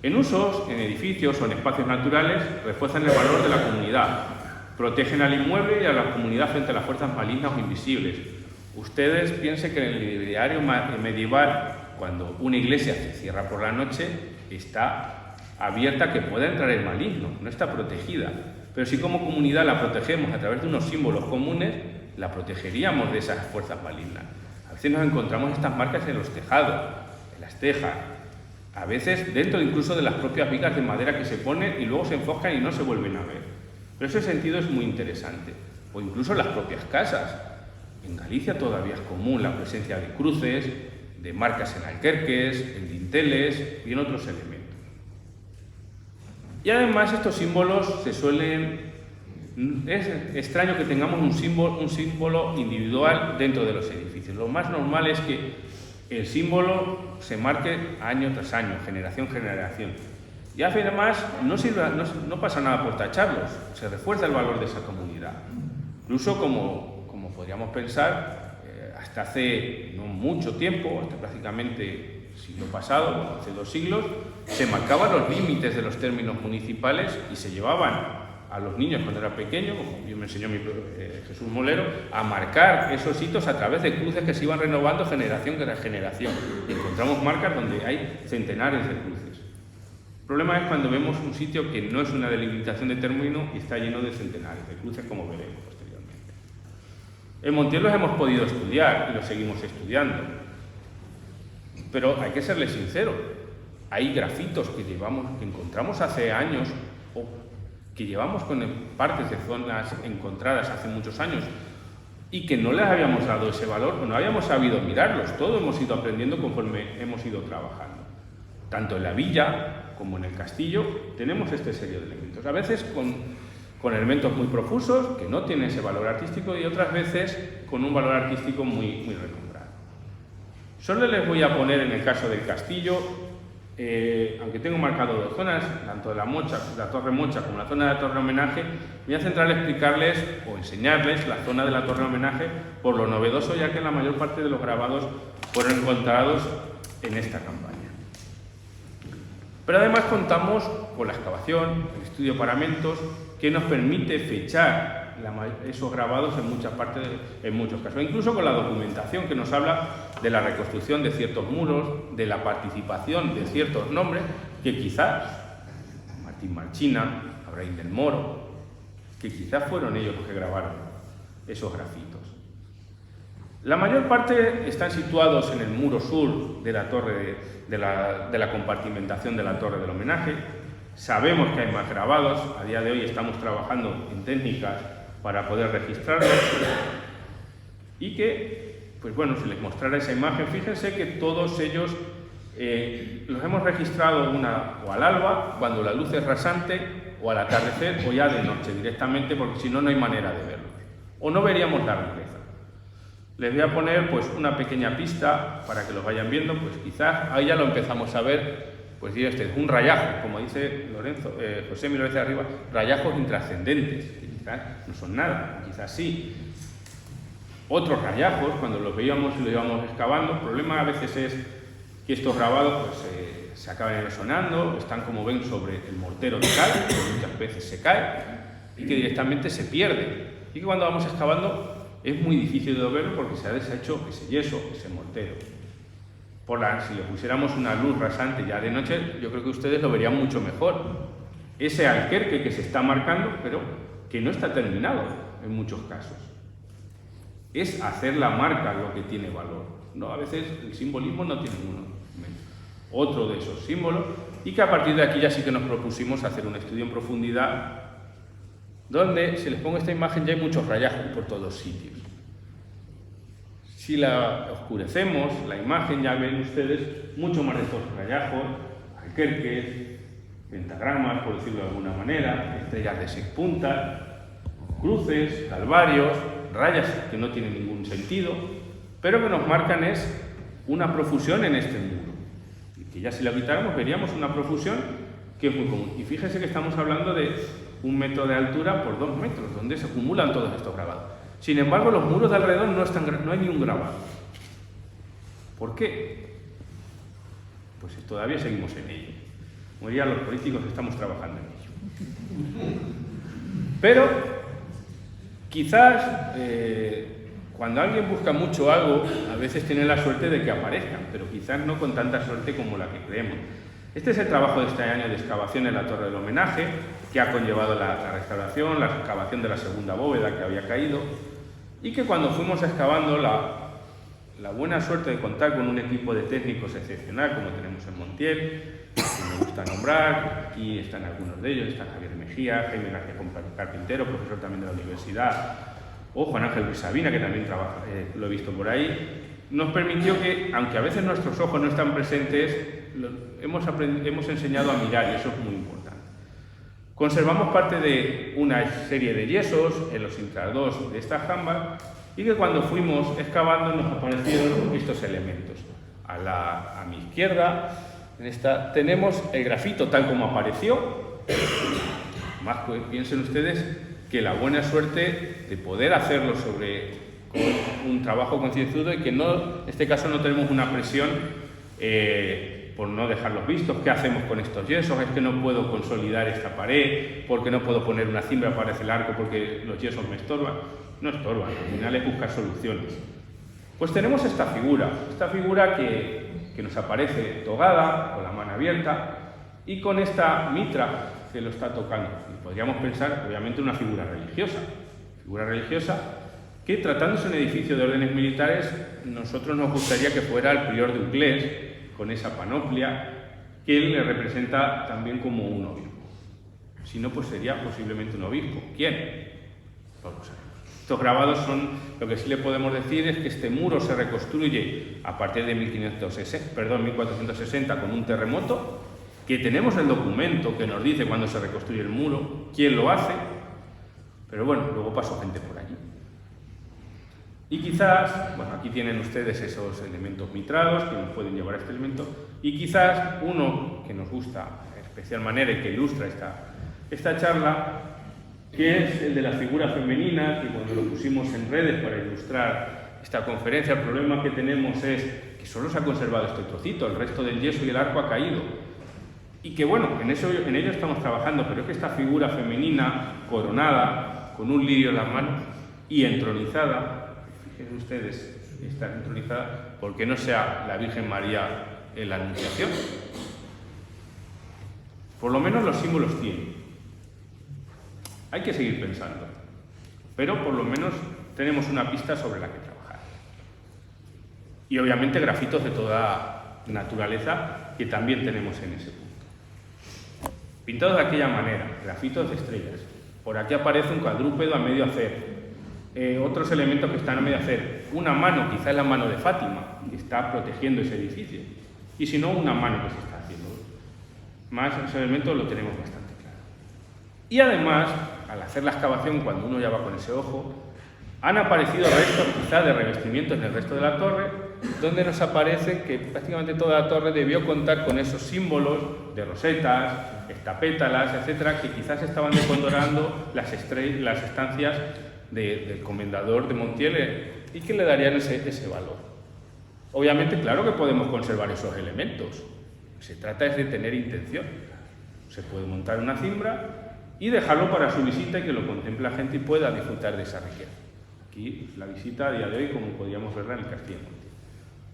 En usos, en edificios o en espacios naturales, refuerzan el valor de la comunidad, protegen al inmueble y a la comunidad frente a las fuerzas malignas o invisibles. Ustedes piensen que en el ideario medieval, cuando una iglesia se cierra por la noche, está abierta que pueda entrar el maligno, no está protegida. Pero si como comunidad la protegemos a través de unos símbolos comunes, la protegeríamos de esas fuerzas malignas. A veces nos encontramos estas marcas en los tejados, en las tejas, a veces dentro incluso de las propias vigas de madera que se ponen y luego se enfocan y no se vuelven a ver. Pero ese sentido es muy interesante. O incluso en las propias casas. En Galicia todavía es común la presencia de cruces, de marcas en alquerques, en dinteles y en otros elementos. Y además estos símbolos se suelen... Es extraño que tengamos un símbolo individual dentro de los edificios. Lo más normal es que el símbolo se marque año tras año, generación tras generación. Y además no pasa nada por tacharlos, se refuerza el valor de esa comunidad. Incluso como podríamos pensar, hasta hace no mucho tiempo, hasta prácticamente siglo pasado, hace 2 siglos, se marcaban los límites de los términos municipales y se llevaban a los niños cuando era pequeño, como bien me enseñó Jesús Molero, a marcar esos hitos a través de cruces que se iban renovando generación tras generación. Y encontramos marcas donde hay centenares de cruces. El problema es cuando vemos un sitio que no es una delimitación de término y está lleno de centenares de cruces, como veremos posteriormente. En Montiel los hemos podido estudiar y los seguimos estudiando. Pero hay que serles sinceros. Hay grafitos que encontramos hace años o que llevamos con partes de zonas encontradas hace muchos años y que no les habíamos dado ese valor o no habíamos sabido mirarlos. Todo hemos ido aprendiendo conforme hemos ido trabajando. Tanto en la villa como en el castillo tenemos este serie de elementos. A veces con elementos muy profusos que no tienen ese valor artístico y otras veces con un valor artístico muy recomendado. Solo les voy a poner en el caso del castillo, aunque tengo marcado 2 zonas, tanto la Torre Mocha como la zona de la Torre Homenaje, me voy a centrar en explicarles o enseñarles la zona de la Torre Homenaje por lo novedoso, ya que la mayor parte de los grabados fueron encontrados en esta campaña. Pero además contamos con la excavación, el estudio de paramentos, que nos permite fechar esos grabados en muchos casos, incluso con la documentación que nos habla de la reconstrucción de ciertos muros, de la participación de ciertos nombres, que quizás Martín Marchina, Abraham del Moro, que quizás fueron ellos los que grabaron esos grafitos. La mayor parte están situados en el muro sur de la torre de la compartimentación de la Torre del Homenaje. Sabemos que hay más grabados, a día de hoy estamos trabajando en técnicas para poder registrarlos y que, pues bueno, si les mostrara esa imagen, fíjense que todos ellos los hemos registrado o al alba, cuando la luz es rasante, o al atardecer, o ya de noche directamente, porque si no, no hay manera de verlos, o no veríamos la riqueza. Les voy a poner pues una pequeña pista para que los vayan viendo, pues quizás ahí ya lo empezamos a ver. Pues diré usted, un rayajo, como dice José Milo de arriba, rayajos intrascendentes, que quizás no son nada, quizás sí. Otros rayajos, cuando los veíamos y los íbamos excavando, el problema a veces es que estos grabados pues, se acaban erosionando, están, como ven, sobre el mortero de cal, que muchas veces se cae y que directamente se pierde. Y que cuando vamos excavando es muy difícil de verlo porque se ha deshecho ese yeso, ese mortero. Si le pusiéramos una luz rasante ya de noche, yo creo que ustedes lo verían mucho mejor. Ese alquerque que se está marcando, pero que no está terminado en muchos casos. Es hacer la marca lo que tiene valor, ¿no? A veces el simbolismo no tiene otro de esos símbolos, y que a partir de aquí ya sí que nos propusimos hacer un estudio en profundidad donde, si les pongo esta imagen, ya hay muchos rayajos por todos sitios. Si la oscurecemos, la imagen, ya ven ustedes mucho más de estos rayajos, alquerques, pentagramas, por decirlo de alguna manera, estrellas de 6 puntas, cruces, calvarios, rayas que no tienen ningún sentido, pero que nos marcan es una profusión en este muro. Y que ya si la quitáramos veríamos una profusión que es muy común. Y fíjense que estamos hablando de 1 metro de altura por 2 metros, donde se acumulan todos estos grabados. Sin embargo, los muros de alrededor no hay ni un grabado. ¿Por qué? Pues todavía seguimos en ello. Como dirían los políticos, estamos trabajando en ello. Pero quizás cuando alguien busca mucho algo, a veces tiene la suerte de que aparezcan, pero quizás no con tanta suerte como la que creemos. Este es el trabajo de este año de excavación en la Torre del Homenaje, que ha conllevado la restauración, la excavación de la segunda bóveda que había caído, y que cuando fuimos excavando, la buena suerte de contar con un equipo de técnicos excepcional, como tenemos en Montiel, que me gusta nombrar, aquí están algunos de ellos, está Javier Mejía, Jaime García Carpintero, profesor también de la universidad, o Juan Ángel Luis Sabina, que también trabaja, lo he visto por ahí, nos permitió que, aunque a veces nuestros ojos no están presentes, hemos enseñado a mirar, y eso es muy importante. Conservamos parte de una serie de yesos en los intrados de estas jambas, y que cuando fuimos excavando nos aparecieron estos elementos. A mi izquierda, en esta, tenemos el grafito tal como apareció. Más piensen ustedes que la buena suerte de poder hacerlo con un trabajo concienzudo y que en este caso no tenemos una presión por no dejarlos vistos. ¿Qué hacemos con estos yesos? Es que no puedo consolidar esta pared, porque no puedo poner una cimbra para hacer el arco porque los yesos me estorban. No estorban, al final es buscar soluciones. Pues tenemos esta figura que nos aparece togada, con la mano abierta, y con esta mitra que lo está tocando. Y podríamos pensar, obviamente, una figura religiosa que, tratándose de un edificio de órdenes militares, nosotros nos gustaría que fuera el prior de Uclés, con esa panoplia, que él le representa también como un obispo. Si no, pues sería posiblemente un obispo. ¿Quién? No lo sabemos. Estos grabados son, lo que sí le podemos decir es que este muro se reconstruye a partir de 1460 con un terremoto, que tenemos el documento que nos dice cuándo se reconstruye el muro, quién lo hace, pero bueno, luego pasó gente por allí. Y quizás, bueno, aquí tienen ustedes esos elementos mitrados que nos pueden llevar a este elemento, y quizás uno que nos gusta de especial manera y que ilustra esta charla, que es el de la figura femenina, que cuando lo pusimos en redes para ilustrar esta conferencia, el problema que tenemos es que solo se ha conservado este trocito, el resto del yeso y el arco ha caído. Y que bueno, en ello estamos trabajando, pero es que esta figura femenina, coronada, con un lirio en las manos y entronizada, fíjense ustedes, está entronizada, porque no sea la Virgen María en la Anunciación. Por lo menos los símbolos tienen. Hay que seguir pensando, pero por lo menos tenemos una pista sobre la que trabajar. Y obviamente grafitos de toda naturaleza que también tenemos en ese punto. Pintados de aquella manera, grafitos de estrellas. Por aquí aparece un cuadrúpedo a medio hacer. Otros elementos que están a medio hacer. Una mano, quizás la mano de Fátima, que está protegiendo ese edificio. Y si no, una mano que se está haciendo. Más esos elementos lo tenemos bastante claro. Y además, al hacer la excavación, cuando uno ya va con ese ojo, han aparecido restos quizás de revestimientos en el resto de la torre, donde nos aparece que prácticamente toda la torre debió contar con esos símbolos de rosetas, estapétalas, etcétera, que quizás estaban decorando las estancias del comendador de Montiel y que le darían ese valor. Obviamente, claro que podemos conservar esos elementos, Se trata es de tener intención. Se puede montar una cimbra y dejarlo para su visita y que lo contemple la gente y pueda disfrutar de esa riqueza. Aquí la visita a día de hoy, como podríamos verla en el Castillo de Montiel.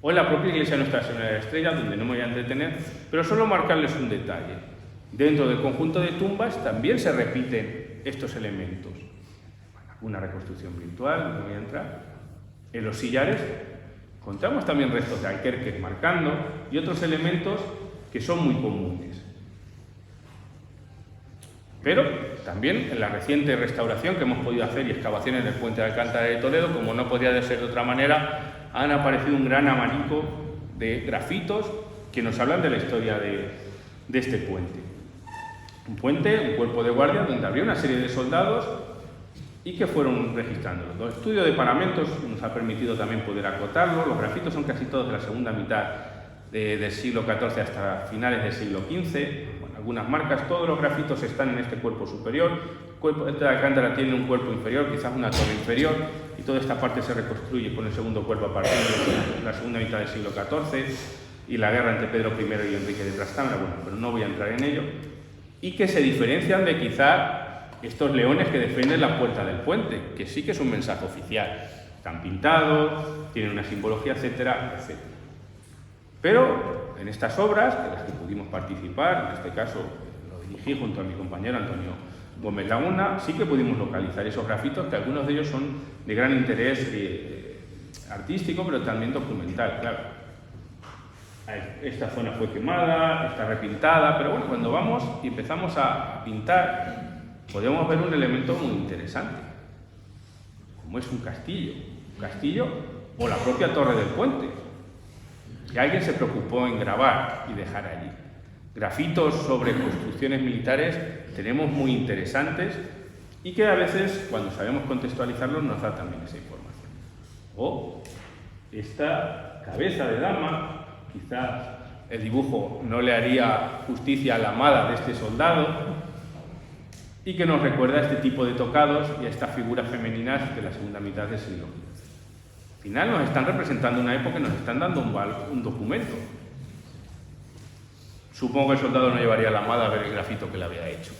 O en la propia iglesia de Nuestra Señora de la Estrella, donde no me voy a entretener, pero solo marcarles un detalle. Dentro del conjunto de tumbas también se repiten estos elementos. Una reconstrucción virtual, no voy a entrar. En los sillares encontramos también restos de alquerques marcando y otros elementos que son muy comunes. Pero también en la reciente restauración que hemos podido hacer y excavaciones en el puente de Alcántara de Toledo, como no podría ser de otra manera, han aparecido un gran abanico de grafitos que nos hablan de la historia de este puente. Un puente, un cuerpo de guardia, donde había una serie de soldados y que fueron registrándolo. El estudio de paramentos nos ha permitido también poder acotarlo. Los grafitos son casi todos de la segunda mitad del siglo XIV hasta finales del siglo XV. Bueno, algunas marcas, todos los grafitos están en este cuerpo superior. El cuerpo de Alcántara tiene un cuerpo inferior, quizás una torre inferior, y toda esta parte se reconstruye con el segundo cuerpo a partir de la segunda mitad del siglo XIV y la guerra entre Pedro I y Enrique de Trastámara, bueno, pero no voy a entrar en ello, y que se diferencian de quizá estos leones que defienden la puerta del puente, que sí que es un mensaje oficial. Están pintados, tienen una simbología, etcétera, etcétera. Pero en estas obras, de las que pudimos participar, en este caso lo dirigí junto a mi compañero Antonio Gómez Laguna, sí que pudimos localizar esos grafitos, que algunos de ellos son de gran interés artístico, pero también documental, claro. Esta zona fue quemada, está repintada, pero bueno, cuando vamos y empezamos a pintar, podemos ver un elemento muy interesante, como es un castillo o la propia torre del puente, que alguien se preocupó en grabar y dejar allí. Grafitos sobre construcciones militares tenemos muy interesantes y que a veces, cuando sabemos contextualizarlos, nos da también esa información. O esta cabeza de dama, quizás el dibujo no le haría justicia a la amada de este soldado, y que nos recuerda a este tipo de tocados y a estas figuras femeninas de la segunda mitad del siglo XV. Al final nos están representando una época y nos están dando un documento. Supongo que el soldado no llevaría a la amada a ver el grafito que le había hecho.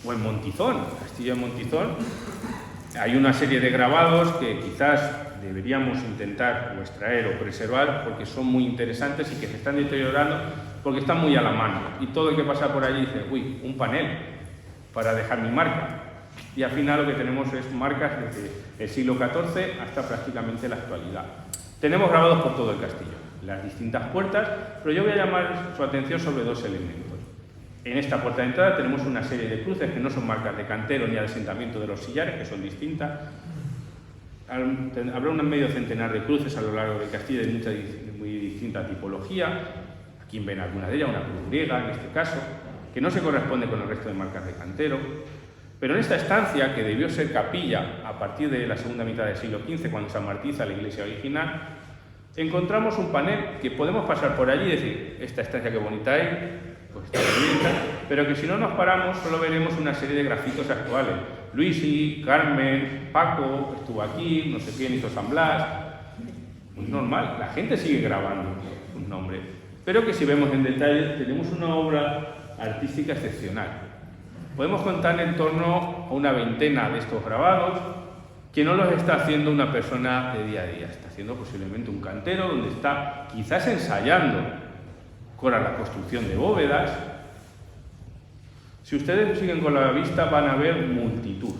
O en Montizón, Castillo de Montizón, hay una serie de grabados que quizás deberíamos intentar o extraer o preservar porque son muy interesantes y que se están deteriorando porque están muy a la mano. Y todo el que pasa por allí dice, uy, un panel para dejar mi marca. Y al final lo que tenemos es marcas desde el siglo XIV hasta prácticamente la actualidad. Tenemos grabados por todo el castillo, las distintas puertas, pero yo voy a llamar su atención sobre dos elementos. En esta puerta de entrada tenemos una serie de cruces que no son marcas de cantero ni de asentamiento de los sillares, que son distintas. Habrá un medio centenar de cruces a lo largo del castillo de muy distinta tipología. Aquí ven alguna de ellas, una cruz griega en este caso, que no se corresponde con el resto de marcas de cantero. Pero en esta estancia, que debió ser capilla a partir de la segunda mitad del siglo XV, cuando se amortiza la iglesia original, encontramos un panel que podemos pasar por allí y decir, esta estancia qué bonita es, pues está bonita, pero que si no nos paramos solo veremos una serie de grafitos actuales. Luisi, Carmen, Paco, estuvo aquí, no sé quién hizo San Blas. Muy normal, la gente sigue grabando un nombre, pero que si vemos en detalle tenemos una obra artística excepcional. Podemos contar en torno a una veintena de estos grabados que no los está haciendo una persona de día a día, está haciendo posiblemente un cantero donde está quizás ensayando con la construcción de bóvedas. Si ustedes siguen con la vista van a ver multitud.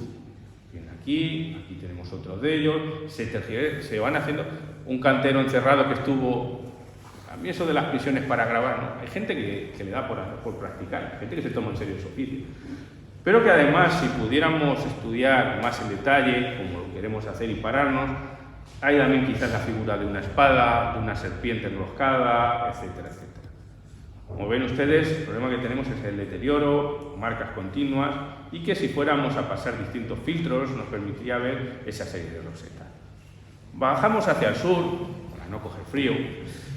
Bien, aquí tenemos otros de ellos, se van haciendo un cantero encerrado que estuvo. A mí eso de las prisiones para grabar, ¿no? Hay gente que le da por practicar, hay gente que se toma en serio su oficio. Pero que además, si pudiéramos estudiar más en detalle, como lo queremos hacer y pararnos, hay también quizás la figura de una espada, de una serpiente enroscada, etcétera, etcétera. Como ven ustedes, el problema que tenemos es el deterioro, marcas continuas, y que si fuéramos a pasar distintos filtros nos permitiría ver esa serie de rosetas. Bajamos hacia el sur, para no coger frío,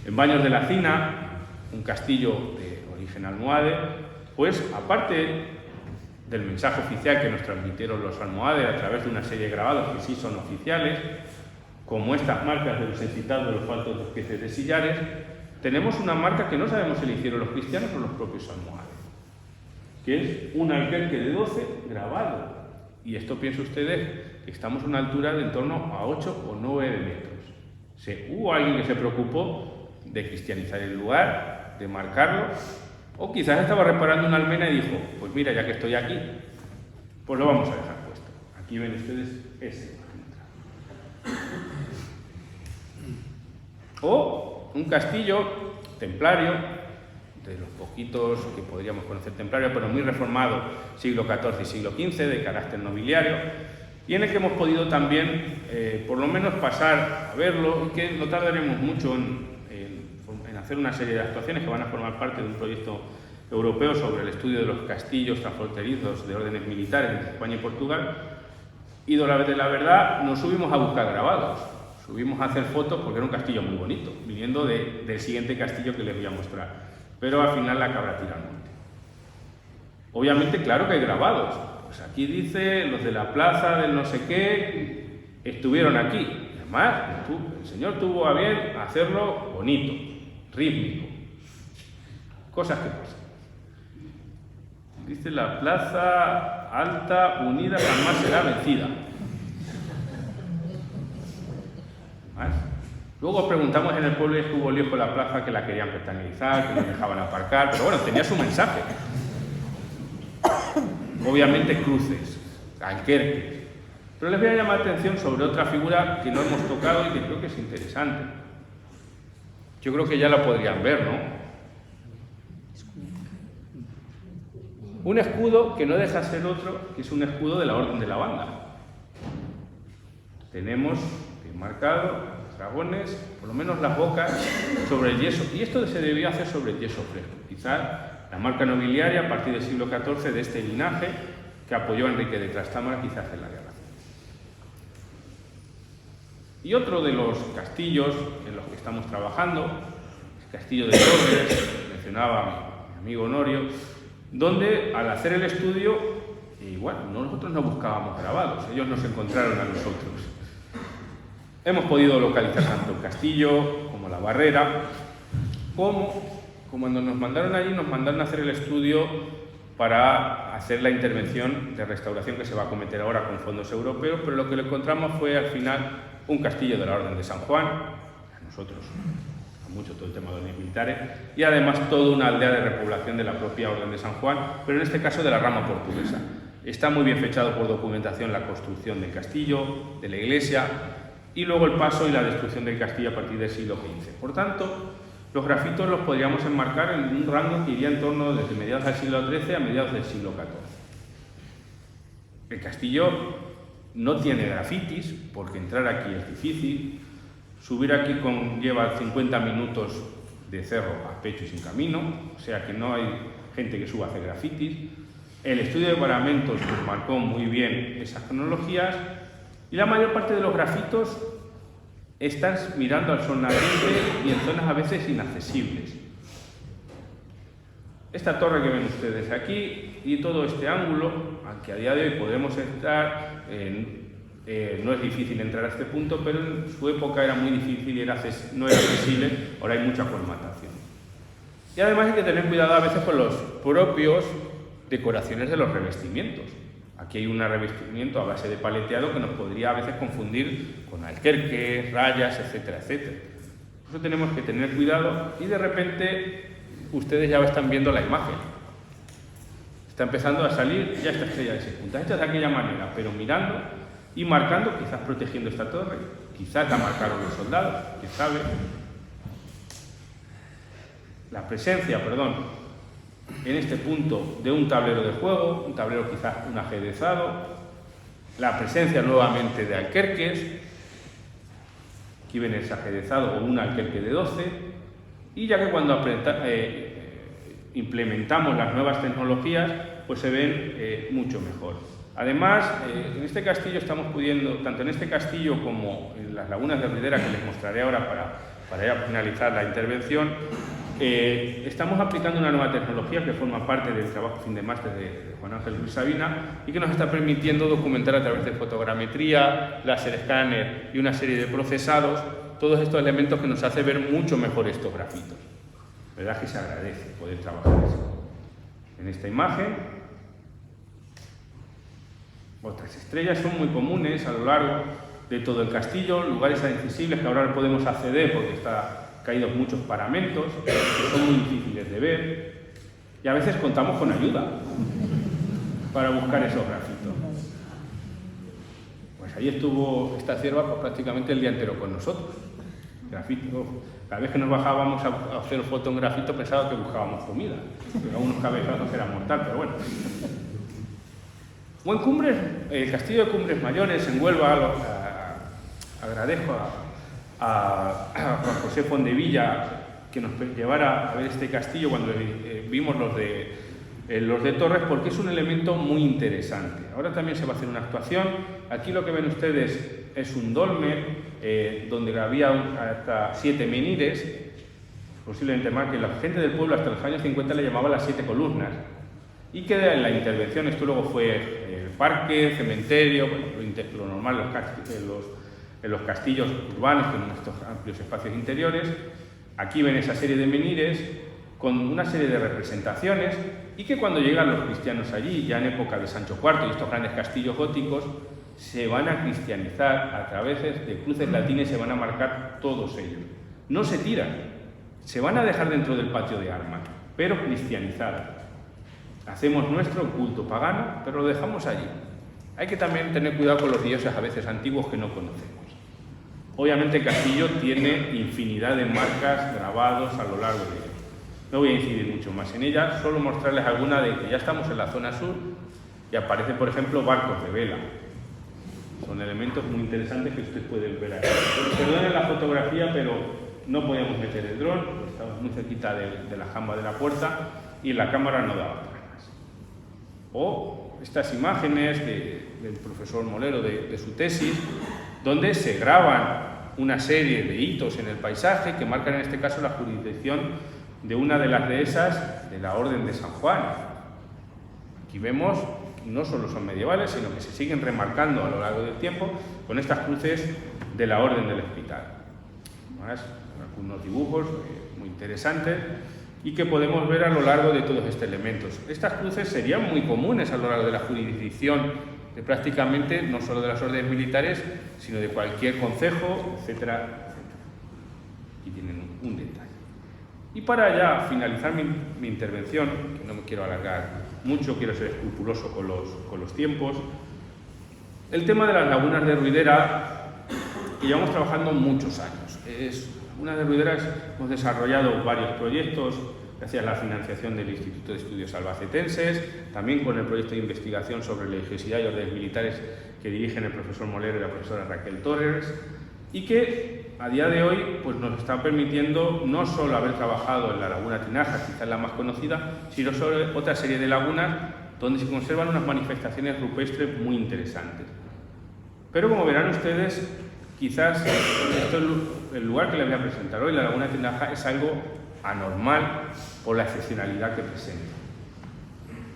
en Baños de la Cina, un castillo de origen almohade, pues aparte del mensaje oficial que nos transmitieron los almohades a través de una serie de grabados que sí son oficiales, como estas marcas de los encitados de los faltos de especies de sillares, tenemos una marca que no sabemos si la hicieron los cristianos o los propios almohades, que es un alquerque de 12 grabado. Y esto, piensen ustedes, que estamos a una altura de en torno a 8 o 9 metros. Hubo alguien que se preocupó de cristianizar el lugar, de marcarlo, o quizás estaba reparando una almena y dijo, pues mira, ya que estoy aquí, pues lo vamos a dejar puesto. Aquí ven ustedes ese. O un castillo templario, de los poquitos que podríamos conocer templario, pero muy reformado, siglo XIV y siglo XV, de carácter nobiliario, y en el que hemos podido también, por lo menos, pasar a verlo, y que no tardaremos mucho en hacer una serie de actuaciones que van a formar parte de un proyecto europeo sobre el estudio de los castillos transfronterizos de órdenes militares entre España y Portugal, y de la verdad nos subimos a buscar grabados, subimos a hacer fotos porque era un castillo muy bonito, viniendo del siguiente castillo que les voy a mostrar. Pero al final la cabra tira al monte. Obviamente, claro que hay grabados. Pues aquí dice, los de la plaza del no sé qué estuvieron aquí. Además, el señor tuvo a bien hacerlo bonito, rítmico. Cosas que pasan. Dice la plaza alta, unida, jamás será vencida. ¿Más? Luego preguntamos en el pueblo y es que hubo lío con la plaza, que la querían peatonalizar, que no dejaban aparcar, pero bueno, tenía su mensaje. Obviamente cruces, alquerques. Pero les voy a llamar la atención sobre otra figura que no hemos tocado y que creo que es interesante. Yo creo que ya la podrían ver, ¿no? Un escudo que no deja de ser otro, que es un escudo de la Orden de la Banda. Tenemos marcado dragones, por lo menos las bocas, sobre el yeso. Y esto se debió hacer sobre el yeso fresco. Quizás la marca nobiliaria a partir del siglo XIV de este linaje que apoyó a Enrique de Trastámara quizás en la guerra. Y otro de los castillos en los que estamos trabajando, el castillo de Torres, mencionaba mi amigo Honorio, donde al hacer el estudio, nosotros no buscábamos grabados, ellos nos encontraron a nosotros. Hemos podido localizar tanto el castillo como la barrera, como cuando nos mandaron allí, nos mandaron a hacer el estudio para hacer la intervención de restauración que se va a cometer ahora con fondos europeos, pero lo que le encontramos fue al final un castillo de la Orden de San Juan, a nosotros mucho todo el tema de órdenes militares, y además toda una aldea de repoblación de la propia Orden de San Juan, pero en este caso de la rama portuguesa. Está muy bien fechado por documentación la construcción del castillo, de la iglesia, y luego el paso y la destrucción del castillo a partir del siglo XV. Por tanto, los grafitos los podríamos enmarcar en un rango que iría en torno desde mediados del siglo XIII a mediados del siglo XIV. El castillo no tiene grafitis, porque entrar aquí es difícil. Subir aquí lleva 50 minutos de cerro a pecho y sin camino, o sea que no hay gente que suba a hacer grafitis. El estudio de paramentos nos marcó muy bien esas cronologías. Y la mayor parte de los grafitos están mirando al sol naciente y en zonas a veces inaccesibles. Esta torre que ven ustedes aquí y todo este ángulo, aunque a día de hoy podemos entrar, no es difícil entrar a este punto, pero en su época era muy difícil y no era accesible, ahora hay mucha colmatación. Y además hay que tener cuidado a veces con los propios decoraciones de los revestimientos. Aquí hay un revestimiento a base de paleteado que nos podría a veces confundir con alquerques, rayas, etcétera, etcétera. Por eso tenemos que tener cuidado y de repente ustedes ya están viendo la imagen. Está empezando a salir ya esta estrella de 6 puntas, hecha de aquella manera, pero mirando y marcando, quizás protegiendo esta torre, quizás la marcaron los soldados, quién sabe. La presencia, en este punto de un tablero de juego, un tablero quizás un ajedrezado, la presencia nuevamente de alquerques, aquí ven ese ajedrezado o un alquerque de 12, y ya que cuando implementamos las nuevas tecnologías, pues se ven mucho mejor. Además, en este castillo estamos pudiendo, tanto en este castillo como en las lagunas de Ridera, que les mostraré ahora para ya finalizar la intervención, estamos aplicando una nueva tecnología que forma parte del trabajo fin de máster de Juan Ángel Ruiz Sabina y que nos está permitiendo documentar a través de fotogrametría, láser escáner y una serie de procesados todos estos elementos que nos hace ver mucho mejor estos grafitos. verdad es que se agradece poder trabajar eso. En esta imagen, otras estrellas son muy comunes a lo largo de todo el castillo, lugares accesibles que ahora no podemos acceder porque están caídos muchos paramentos, que son muy difíciles de ver, y a veces contamos con ayuda para buscar esos grafitos. Pues ahí estuvo esta cierva pues, prácticamente el día entero con nosotros. Grafito, cada vez que nos bajábamos a hacer foto en grafito pensaba que buscábamos comida, pero unos cabezazos era mortal, pero bueno. O en Cumbres, el castillo de Cumbres Mayores en Huelva, agradezco a Juan José Fondevilla que nos llevara a ver este castillo cuando vimos los de Torres, porque es un elemento muy interesante. Ahora también se va a hacer una actuación. Aquí lo que ven ustedes es un dolmen donde había hasta 7 menires, posiblemente más, que la gente del pueblo hasta los años 50 le llamaba las 7 columnas, y que en la intervención, esto luego fue parque, cementerio, bueno, lo normal en los castillos urbanos, con estos amplios espacios interiores. Aquí ven esa serie de menires con una serie de representaciones, y que cuando llegan los cristianos allí, ya en época de Sancho IV y estos grandes castillos góticos, se van a cristianizar a través de cruces latines, se van a marcar todos ellos. No se tiran, se van a dejar dentro del patio de armas, pero cristianizados. Hacemos nuestro culto pagano, pero lo dejamos allí. Hay que también tener cuidado con los dioses a veces antiguos que no conocemos. Obviamente el castillo tiene infinidad de marcas grabados a lo largo de él. No voy a incidir mucho más en ellas, solo mostrarles alguna de que ya estamos en la zona sur y aparecen, por ejemplo, barcos de vela. Son elementos muy interesantes que ustedes pueden ver aquí. Perdonen la fotografía, pero no podíamos meter el dron, estamos muy cerquita de la jamba de la puerta y la cámara no daba para más. O estas imágenes del profesor Molero de su tesis, donde se graban una serie de hitos en el paisaje que marcan en este caso la jurisdicción de una de las dehesas de la Orden de San Juan. Aquí vemos no solo son medievales, sino que se siguen remarcando a lo largo del tiempo con estas cruces de la Orden del Hospital. Además, algunos dibujos muy interesantes y que podemos ver a lo largo de todos estos elementos. Estas cruces serían muy comunes a lo largo de la jurisdicción de prácticamente no solo de las órdenes militares, sino de cualquier concejo, etcétera, etcétera. Y tienen un detalle. Y para ya finalizar mi intervención, que no me quiero alargar mucho, quiero ser escrupuloso con los tiempos, el tema de las lagunas de Ruidera, que llevamos trabajando muchos años. Lagunas de Ruidera hemos desarrollado varios proyectos, gracias a la financiación del Instituto de Estudios Albacetenses, también con el proyecto de investigación sobre religiosidad y órdenes militares que dirigen el profesor Molero y la profesora Raquel Torres, y que a día de hoy pues, nos está permitiendo no solo haber trabajado en la Laguna Tinaja, quizás la más conocida, sino sobre otra serie de lagunas donde se conservan unas manifestaciones rupestres muy interesantes. Pero como verán ustedes, quizás esto es el lugar que les voy a presentar hoy, la Laguna Tinaja, es algo anormal por la excepcionalidad que presenta.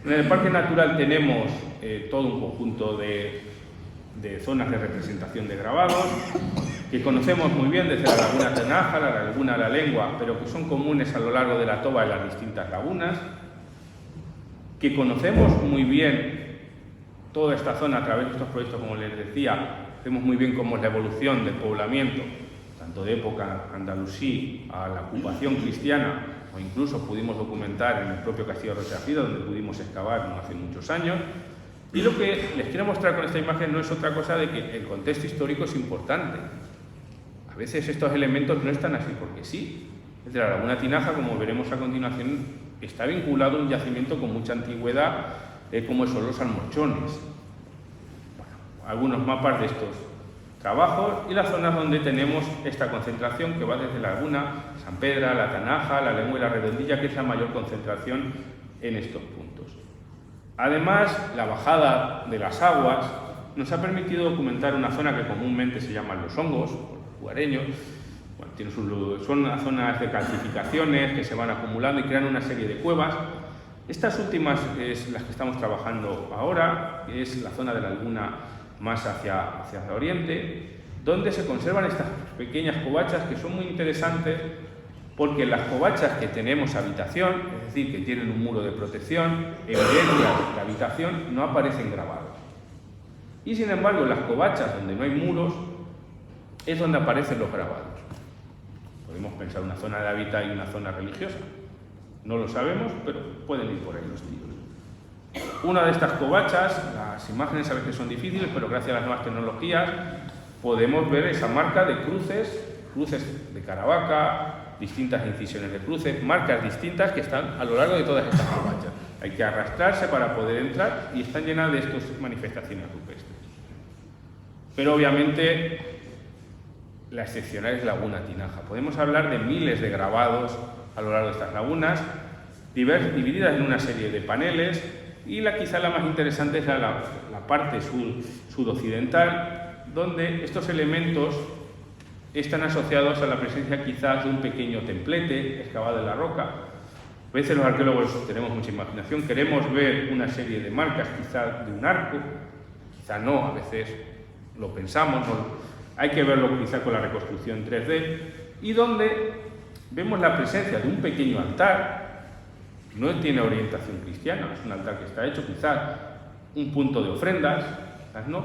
En el Parque Natural tenemos todo un conjunto de zonas de representación de grabados que conocemos muy bien desde la Laguna Tinaja, la Laguna La Lengua, pero que son comunes a lo largo de la toba de las distintas lagunas, que conocemos muy bien toda esta zona a través de estos proyectos, como les decía, vemos muy bien cómo es la evolución del poblamiento, tanto de época andalusí a la ocupación cristiana, o incluso pudimos documentar en el propio Castillo de Rochafida, donde pudimos excavar no hace muchos años. Y lo que les quiero mostrar con esta imagen no es otra cosa de que el contexto histórico es importante. A veces estos elementos no están así porque sí. Desde la Laguna Tinaja, como veremos a continuación, está vinculado a un yacimiento con mucha antigüedad, como son los almorchones. Bueno, algunos mapas de estos trabajos y las zonas donde tenemos esta concentración que va desde la Laguna, San Pedro, la Tanaja, la Lengua y la Redondilla, que es la mayor concentración en estos puntos. Además, la bajada de las aguas nos ha permitido documentar una zona que comúnmente se llaman los hongos, o los juareños. Bueno, son zonas de calcificaciones que se van acumulando y crean una serie de cuevas. Estas últimas es las que estamos trabajando ahora, que es la zona de la laguna más hacia el oriente, donde se conservan estas pequeñas covachas que son muy interesantes porque las covachas que tenemos habitación, es decir, que tienen un muro de protección, evidencian la habitación, no aparecen grabados. Y sin embargo, en las covachas donde no hay muros, es donde aparecen los grabados. Podemos pensar una zona de hábitat y una zona religiosa. No lo sabemos, pero pueden ir por ahí los tiros. Una de estas covachas, las imágenes a veces son difíciles, pero gracias a las nuevas tecnologías podemos ver esa marca de cruces de Caravaca, distintas incisiones de cruces, marcas distintas que están a lo largo de todas estas covachas. Hay que arrastrarse para poder entrar y están llenas de estas manifestaciones rupestres. Pero obviamente la excepcional es Laguna Tinaja. Podemos hablar de miles de grabados a lo largo de estas lagunas, divididas en una serie de paneles, y quizá la más interesante es la parte sudoccidental, donde estos elementos están asociados a la presencia quizás de un pequeño templete excavado en la roca. A veces los arqueólogos tenemos mucha imaginación, queremos ver una serie de marcas, quizás de un arco, quizá no, a veces lo pensamos, hay que verlo quizá con la reconstrucción 3D, y donde vemos la presencia de un pequeño altar. No tiene orientación cristiana, es un altar que está hecho quizás un punto de ofrendas, quizás no,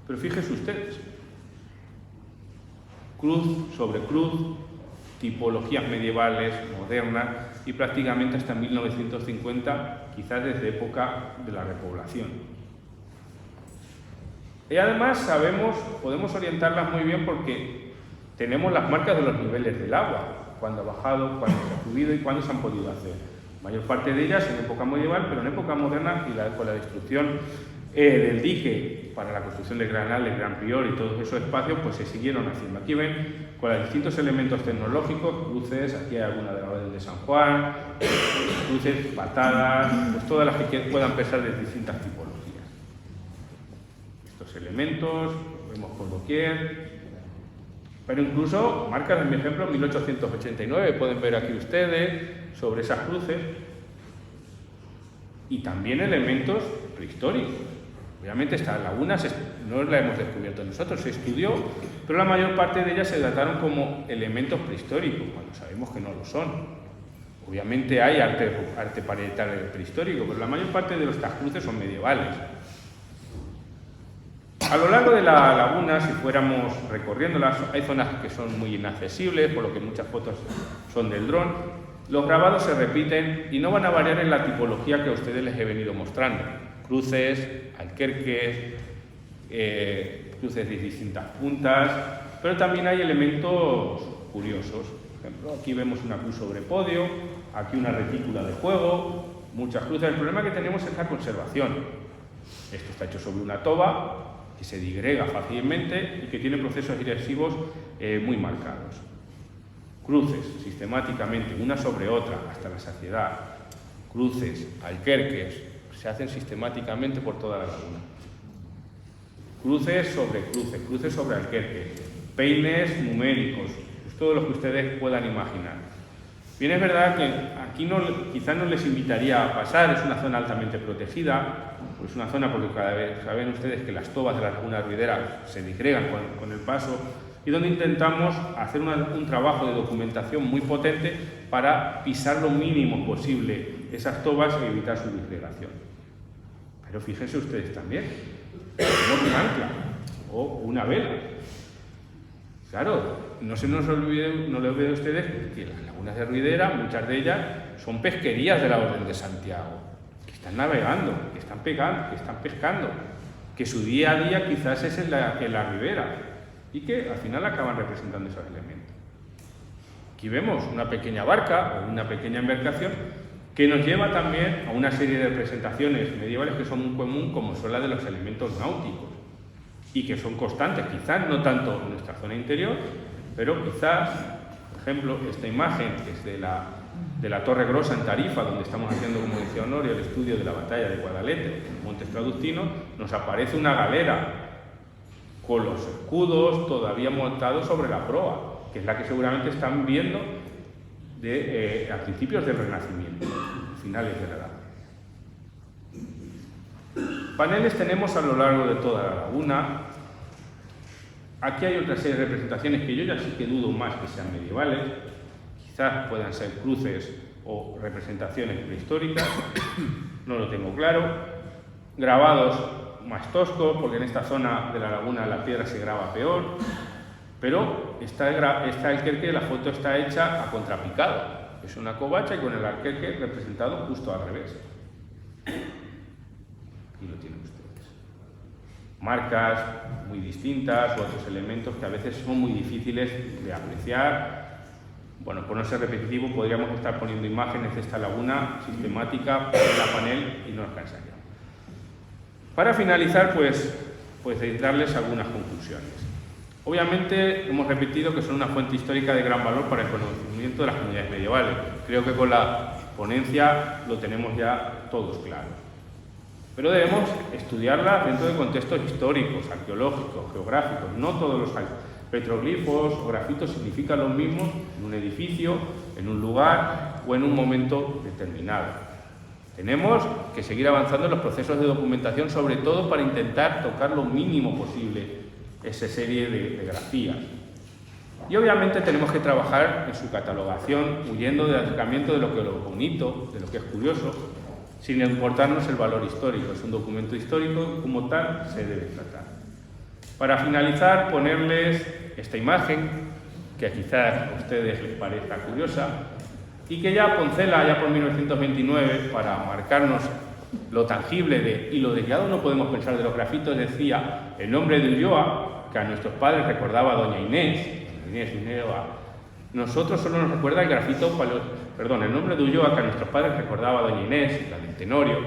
pero fíjense ustedes, cruz sobre cruz, tipologías medievales, modernas, y prácticamente hasta 1950, quizás desde época de la repoblación. Y además podemos orientarlas muy bien porque tenemos las marcas de los niveles del agua, cuando ha bajado, cuando se ha subido y cuándo se han podido hacer. La mayor parte de ellas en época medieval, pero en época moderna y con la destrucción del dique para la construcción del Granal, el Gran Prior y todos esos espacios, pues se siguieron haciendo. Aquí ven con los distintos elementos tecnológicos, cruces, aquí hay alguna de la Orden de San Juan, cruces, patadas, pues todas las que puedan pesar de distintas tipologías. Estos elementos los vemos por doquier, pero incluso marcas, en mi ejemplo, 1889, pueden ver aquí ustedes sobre esas cruces, y también elementos prehistóricos. Obviamente estas lagunas no las hemos descubierto nosotros, se estudió, pero la mayor parte de ellas se dataron como elementos prehistóricos, cuando sabemos que no lo son. Obviamente hay arte parietal prehistórico, pero la mayor parte de estas cruces son medievales. A lo largo de la laguna, si fuéramos recorriéndolas, hay zonas que son muy inaccesibles, por lo que muchas fotos son del dron. Los grabados se repiten y no van a variar en la tipología que a ustedes les he venido mostrando. Cruces, alquerques, cruces de distintas puntas, pero también hay elementos curiosos. Por ejemplo, aquí vemos una cruz sobre podio, aquí una retícula de juego, muchas cruces. El problema que tenemos es la conservación. Esto está hecho sobre una toba que se digrega fácilmente y que tiene procesos irersivos muy marcados. Cruces sistemáticamente, una sobre otra, hasta la saciedad. Cruces, alquerques, se hacen sistemáticamente por toda la laguna. Cruces sobre alquerques, peines numéricos, pues todo lo que ustedes puedan imaginar. Bien, es verdad que aquí quizás no les invitaría a pasar, es una zona altamente protegida, es una zona porque cada vez saben ustedes que las tobas de la laguna ruidera se disgregan con el paso, y donde intentamos hacer un trabajo de documentación muy potente para pisar lo mínimo posible esas tobas y evitar su disgregación. Pero fíjense ustedes también, tenemos un ancla o una vela. Claro, no se nos olvide, no les olvide a ustedes que las lagunas de ruidera, muchas de ellas son pesquerías de la Orden de Santiago, que están navegando, que están pescando, que su día a día quizás es en la ribera, y que al final acaban representando esos elementos. Aquí vemos una pequeña barca o una pequeña embarcación que nos lleva también a una serie de representaciones medievales que son muy comunes, como son las de los elementos náuticos, y que son constantes, quizás no tanto en nuestra zona interior, pero quizás, por ejemplo, esta imagen que es de la Torre Grossa en Tarifa, donde estamos haciendo, como decía Honorio, el estudio de la batalla de Guadalete, en Montes Tradustinos, nos aparece una galera con los escudos todavía montados sobre la proa, que es la que seguramente están viendo a principios del Renacimiento, finales de la Edad. Paneles tenemos a lo largo de toda la laguna. Aquí hay otra serie de representaciones que yo ya sí que dudo más que sean medievales. quizás puedan ser cruces o representaciones prehistóricas, no lo tengo claro. Grabados más toscos, porque en esta zona de la laguna la piedra se graba peor, pero está el alquerque, la foto está hecha a contrapicado. Es una covacha y con el alquerque representado justo al revés. Y lo tienen ustedes. Marcas muy distintas u otros elementos que a veces son muy difíciles de apreciar. Bueno, por no ser repetitivo, podríamos estar poniendo imágenes de esta laguna sistemática en la panel y no alcanzaría. Para finalizar, pues darles algunas conclusiones. Obviamente, hemos repetido que son una fuente histórica de gran valor para el conocimiento de las comunidades medievales. Creo que con la ponencia lo tenemos ya todos claro. Pero debemos estudiarla dentro de contextos históricos, arqueológicos, geográficos. No todos los petroglifos o grafitos significan lo mismo en un edificio, en un lugar o en un momento determinado. Tenemos que seguir avanzando en los procesos de documentación, sobre todo para intentar tocar lo mínimo posible esa serie de grafías. Y obviamente tenemos que trabajar en su catalogación, huyendo del acercamiento de lo que es bonito, de lo que es curioso, sin importarnos el valor histórico. Es un documento histórico y como tal se debe tratar. Para finalizar, ponerles esta imagen, que quizás a ustedes les parezca curiosa, y que ya Poncela, ya por 1929, para marcarnos lo tangible de y lo desviado no podemos pensar de los grafitos, decía el nombre de Ulloa, que a nuestros padres recordaba a doña Inés Ulloa. Nosotros solo nos recuerda el grafito, el nombre de Ulloa, que a nuestros padres recordaba a doña Inés, la del Tenorio.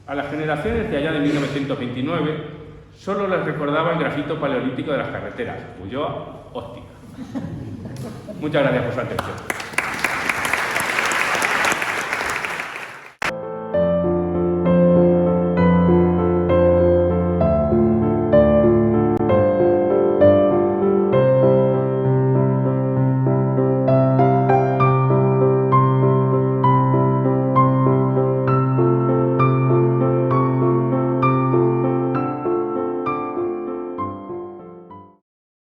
A las generaciones de allá de 1929 solo les recordaba el grafito paleolítico de las carreteras, Ulloa óptica. Muchas gracias por su atención.